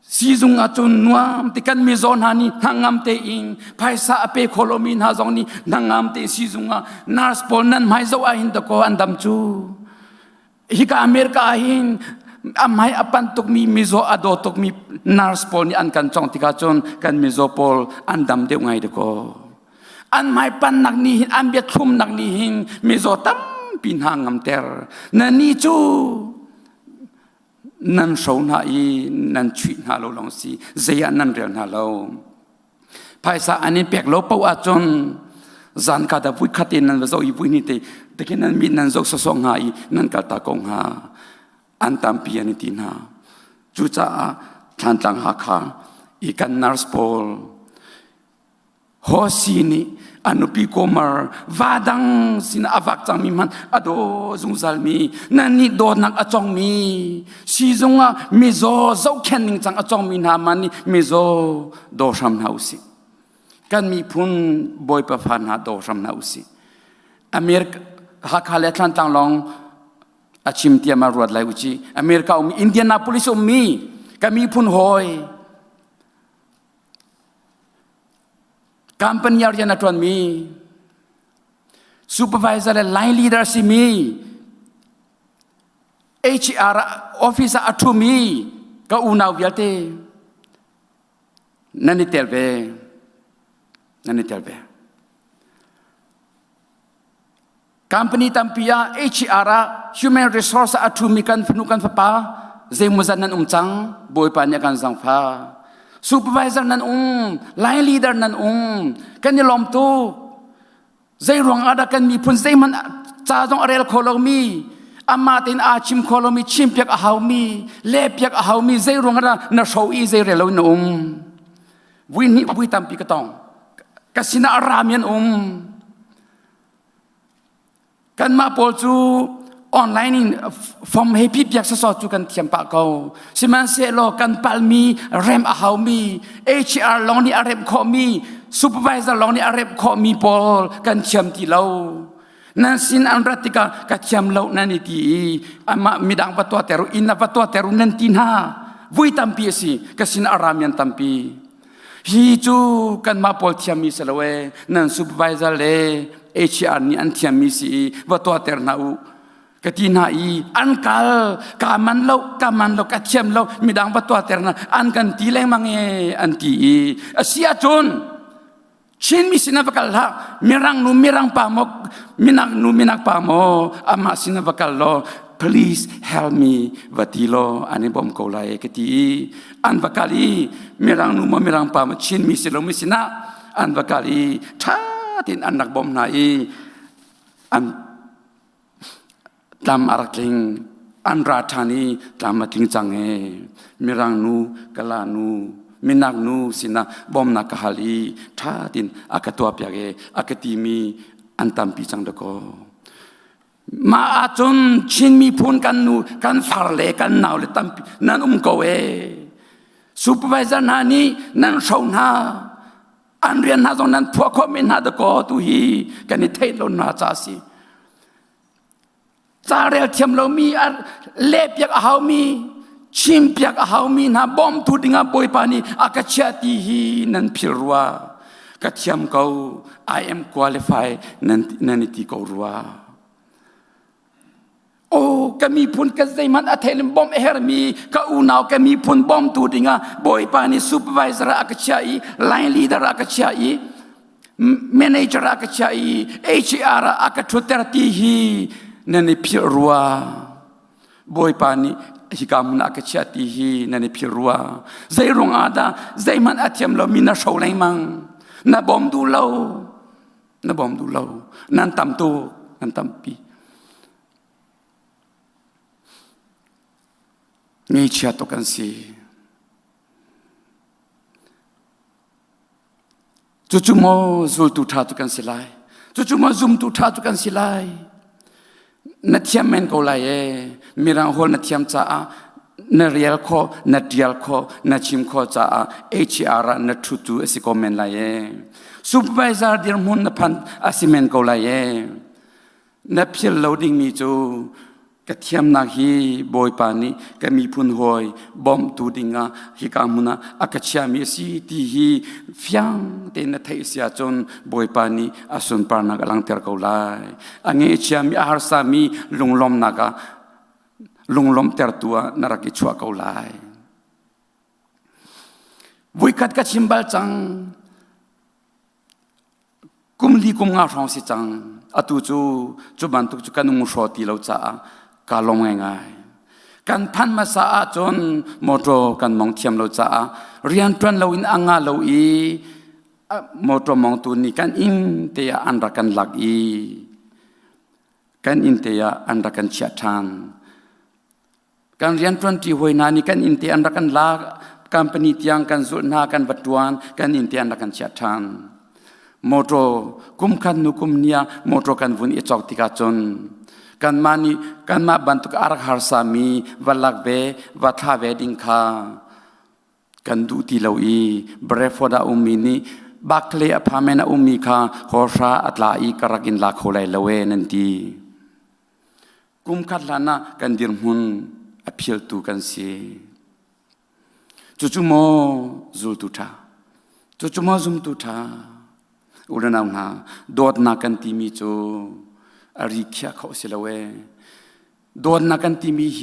G: Si zung atun nuam tikan mizon hani hangam te in, paisa ape kolomin ha zong ni nangam te si zunga nars pol nan mai zo ahin to ko andam chu. Hika Amerika ahin amai apan tok mi mizo ado tok mi nars pol ni an kan chong tika chon kan mizo pol andam de ngai de ko. An mai pan nak ni hin an biat thum nak ni hin mizo tam pin hangam ter na ni chu nan shau na I nan chui na lo long si zeya nan real na lo paisa anin pek lo pau a chon zan ka da pui khatin nan zo I pui ni te tekin nan min nan zo so song ha I nan ka ta kong ha an tam pi ani tin ha chu cha than tlang ha kha I kan nars pol Hosini anupi komar vadang sina avak chang mi man ado zungzal mi nani do nak achong mi si zunga mizo zo khenning chang achong mi na mani mizo do sham hausi kan mi phun boy pa phan ha do sham hausi America ha khale than tang long achim tia ma ruat lai uchi America Indianapolis mi kami phun hoi Company area na tuan mi, supervisor line leader si mi, HR officer atu mi, ka unaw biate, nani telve, company tampia HR human resource atu mi kan penukan papa, zemuzan nan umcang, boy panya kan zangfa. Supervisor nan line leader nan kan nilom tu zai ruang ada kan mi pun zai man cha jong arel kholong mi amatin a chim kholong mi chim pek a haw mi le pek a haw mi zai ruang ada na show I zai relo na wi tam pi ka tong kasina aramian kan ma pol chu online in from happy piak sa so chu kan thiam pa ko siman se lo kan palmi rem a haw mi HR long ni arem kho mi supervisor long ni arem kho mi pol kan thiam ti lo nan sin an pratika ka thiam lo nan ti ama midang patwa teru inna patwa teru nan tin ha vui tampi si kasin aramian tampi ฮีจูกันมาปอลเทียมีสลเวนั่นซูเปอร์วิเซอร์เลHR นี่อันเทียมีสีว่าตัวเตอร์นาอูกตินาอีอันกัลกามันโลกะเทียมโลมีดังว่าตัวเตอร์นาอันกันตีเลงมังเออันตีเสียจนชินมีสินาบกัลละมีรังปามกมีนักปามอามาสินาบกัลโล please help me วัติโลอันนี้บอมโกไลกติอันบกัลีมีรังปามชินมีสิโลมีสินาอันบกัลีท่าตินอันนักบอมนาอีอันตามอารักลิงอันราธานีตามมาทิ้งจังมีรังกลามินักสินะบอมนักฮาลีท่าดินอากาตัวเปียกอากาตีมีอันตามปีจังดก็มาอาจนชินมีพูนกันฟาร์เลกันนาวเลตามนั่นโกซูเปอร์วิเซอร์นานี่นั่นชาวนาอันเรียนนาตรงนั้นพวกเขาไม่นาดก็ตุฮีกันนี่เทศลนาจาสีจาเรียลเทียมเรามีเล็บยักษ์เขามีชิมเปียกเขามีนะบอมทุดิงาบอยปานีอากาศตีฮีนันพิรัวกัจฉามเขา I am qualified นันที่เขารัวโอ้ก็มีพูนกันใจมันอัฐเลิมบอมเฮร์มีก็อูนาวก็มีพูนบอมทุดิงาบอยปานีซูเปอร์วิเซอร์อากาศไลน์ลีดเดอร์อากาศแมเนเจอร์อากาศHR อากาศทุเตอร์ตีฮีนันพิรัวบอยปานีฮิกามุนอากาศตีฮีนันพิรัวใจรงอาดาใจมันอัฐยมเรามีน่าโชว์ไรมังน่าบอมดูเรานั่นตำตัวนั่นตำปีนี่เชื่อตัวกันสิจู่ๆมอซูลตุท่าตัวกันสิไลจู่ๆมอซุมตุท่าตัวกันสิไลนัดเทียมเมนก็ไลมีรังโฮนัดเทียมจ้านัดเรียลโคนัดเดียลโคนัดชิมโคจ้าHR นัดทุตุสิโกเมนไลซูเปอร์วิเซอร์เดียร์มุนนับพันอาศิเมนก็ไลนัดพิลโลดิ้งมีจูกะเทียมนักฮีบอยปานีก็มีพุนหอยบอมตูดิงาฮิกามุนาอากาศมีสีที่ฮีฟียงเตนเทเสียจนบอยปานีอาสุนปานักลังเตอร์กอลายอันนี้เชียมีอาหารสามีลุงลมนักลุงลมเตอร์ตัวนารักิชัวกอลายวุ้ยกัดกัดชิมบัลจังกุมลีกุมงาฟองสิจังอตุจูบันตุกจุกันมุชอตีเราจ้ากาลงง่ายกันพันมาสาจนมอโตกันมองเทียมเราจ้าเรียนตวนเราอินอ่างเรามอโตมองตุนี่กันอินเตียอันรักันหลักกันอินเตียอันรักันเชียทันกันเรียนตวนที่หวยนานี่กันอินเตียอันรักันหลักการปนิตยังกันสุนากันวัดวันกันอินเตียอันรักันเชียทันมอโตกุมขันนุกุมเนียมอโตกันวุนอิจอกติกาจนกันมาบันทุกอารักหารสามีวัลักเบวัฒาเวดิงคากันดูที่เราเบรฟอดาอุมินีบักเลอพาเมนาอุมิคาฮอชาอัตลาอีกรักินลาโคไลละเวนันทีกุมขัดลานะกันดิรมุนอภิลตูกันสีจู่ๆโมซุลตุทาจู่ๆโมซุมตุทาอุรนาวนาโดดนักันที่มีจูอาริคียเขาเสลเวโดดนักันที่มีเฮ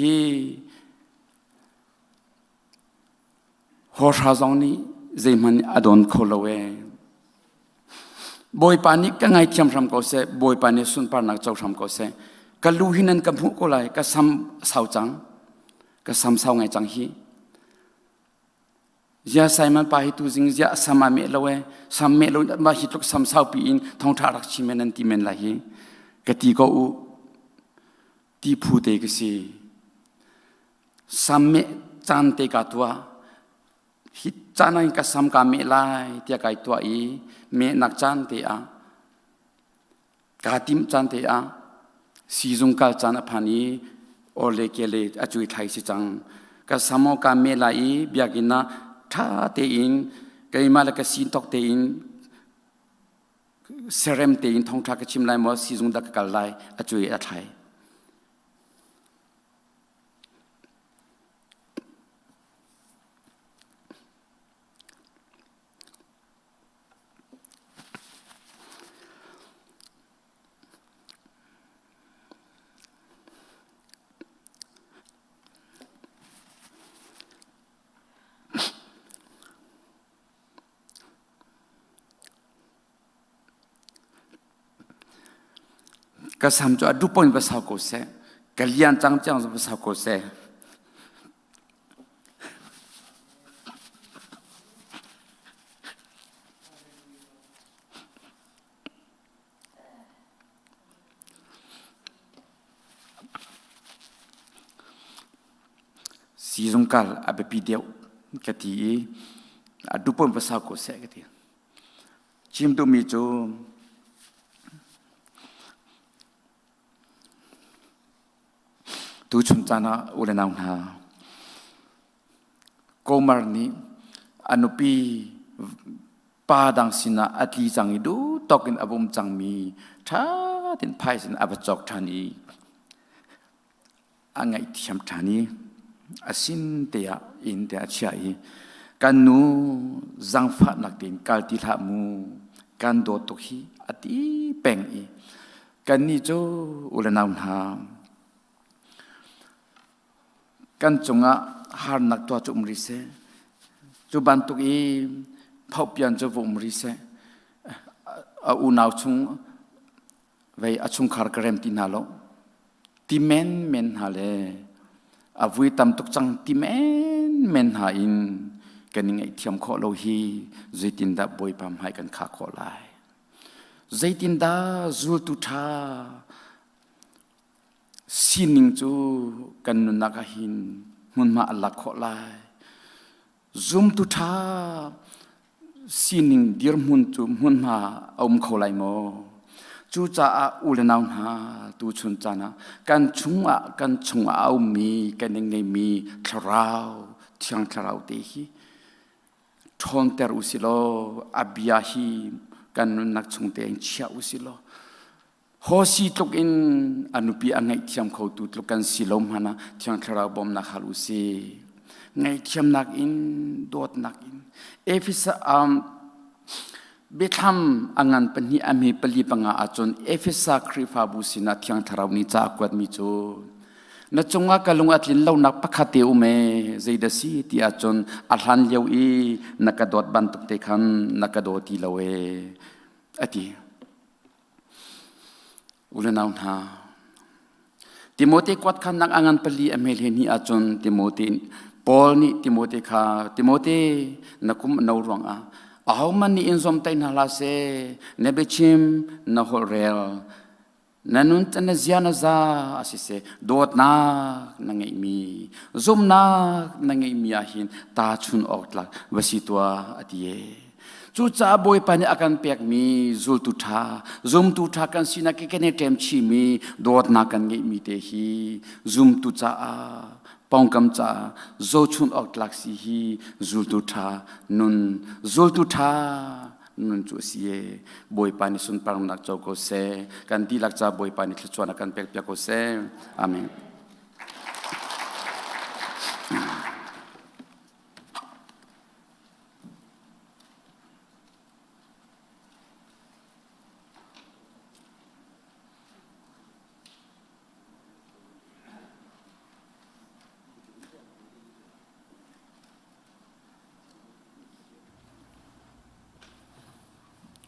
G: หัวชาจงนี้ใจมันอดอนโคลเวบอยปานิกไงเทียมรำเขาเสบอยปานิสุนปานักเจ้ารำเขาเสกัลูหินันกับผู้โคไลกับซ้ำสาวจังกับซ้ำสาวไงจังฮียาใส่มันไปตัวจริงยาสามาเมลเวสามเมลมาฮิตลุกสามสาวปีอินทองทารักชิเมนันติเมนลาฮีกติกาอุที่พูดเอกสิสามเมจันเตกาตัวฮิตจานัยกับสามกาเมลายเตียกายตัวเมนักจันเตอะกาติมจันเตอะสีจุงกัลจันอภานีโอเลเกเลอจุยไทยสิจังกับสามกาเมลายเบียกินะท่าเตอินก็อิมาลก็สินตกเตอินเซเรมเตอินทองทักชิมไลมอสิจุงดักกัลไลอจุยอัฐไทย ก็สามจอดูปนภาษาโกเซก็เรียนจังภาษาโกเซสีสงกาลอาเบปีเดียวกะทีดูปนภาษาโกเซกะทีชิมตัวมีจูtu chun chana ule naung ha komar ni anupi padang sina atli changi du tokin abum changmi tha tin phai sin abachok thani angai thiam thani asin te ya in te achai kanu zangpha nak tin kalti tha mu kan do to hi ati peng i kan ni jo ule naung ha kan chunga har nak to chum ri se chu ban tu i phau pian cho vom ri se a u naw chung vei a chung khar karem ti na lo ti men ha le a vui tam tuk chang ti men ha in kan ngai thiam kho lo hi zaitin da boi pam hai kan kha kho lai zaitin da zul tu tha sining chu kan nakahin mun ma alak kho lai zoom tu tha sining dir mun chu mun ma om kho lai mo chu cha a ulenaw ha tu chun chana kan chunga au mi kan nei mi tharau thiang tharau te hi thon ter usilo abia hi kan nak chung te chia usilo hosi tluk in anupi angai thiam khau tu tlukan silom hana thiang thara bom na khalu si ngai thiam nak in dot nak in efisa betham angan pani ami pali panga achon efisa khrifa busina thiang thara ni cha kwat mi chu na chunga kalunga tlin lo nak pakhate ume zeidasi ti achon alhan leu i nakadot ban tuk te khan nakadoti lowe ati ulenaw ha Timothy kwat khan nak angan pali amel ni achon Timothy Paul ni Timothy kha Timothy nakum no rong a ahman ni inzom tai na la se nebechim na horel nanun tan ziana za asise dot na nangai mi zum na nangai mi ahin ta chun oktla wasitwa atie chu cha boy pani akan pek mi zul tu tha zum tu tha kan sina ke kene tem chi mi dot na kan nge mi te hi zum tu cha a pongkam cha zo chun ok lak si hi zul tu tha nun zul tu tha nun chu sie boy pani sun parang nak chau ko se kan ti lak cha boy pani thchwana kan pek pek ko se amen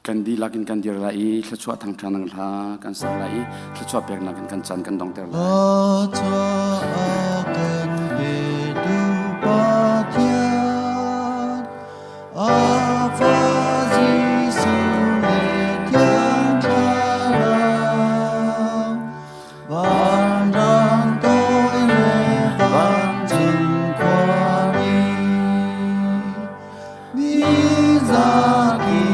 G: kan di lakin kan dir lai thachwa thang thanang la kan sa lai thachwa pek na kan chan kan dong ter lai
C: akan bedu patian afazi sulit yang terang bandang toile banjung kwani mizaki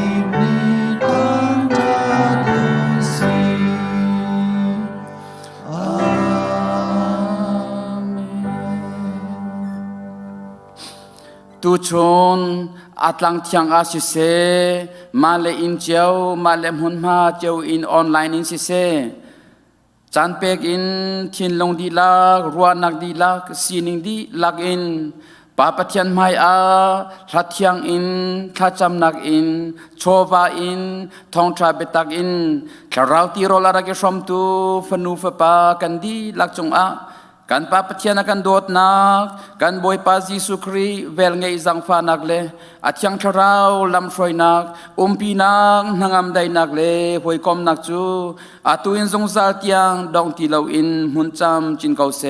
C: tu chon atlang thiang a si se male in cheu male mun ma cheu in online in si se chan pek in thin long di la ruwa nak di la sining di lak in pa pathian mai a thathiang in thacham nak in chowa in thong tra betak in tharau ti rola ra ke som tu fanu fa pa kan di lak chung a
G: กันปาปะเทียนกันโดดนักกันบอยปาจิสุครีเวลไงจังฟานักเลอาทิยังชราวลำชอยนักปีนักนางามได้นักเลหวยกอมนักจูอาตุอินทรงซาเตียงดองตีเลาอินมุนจำจินเกาเซ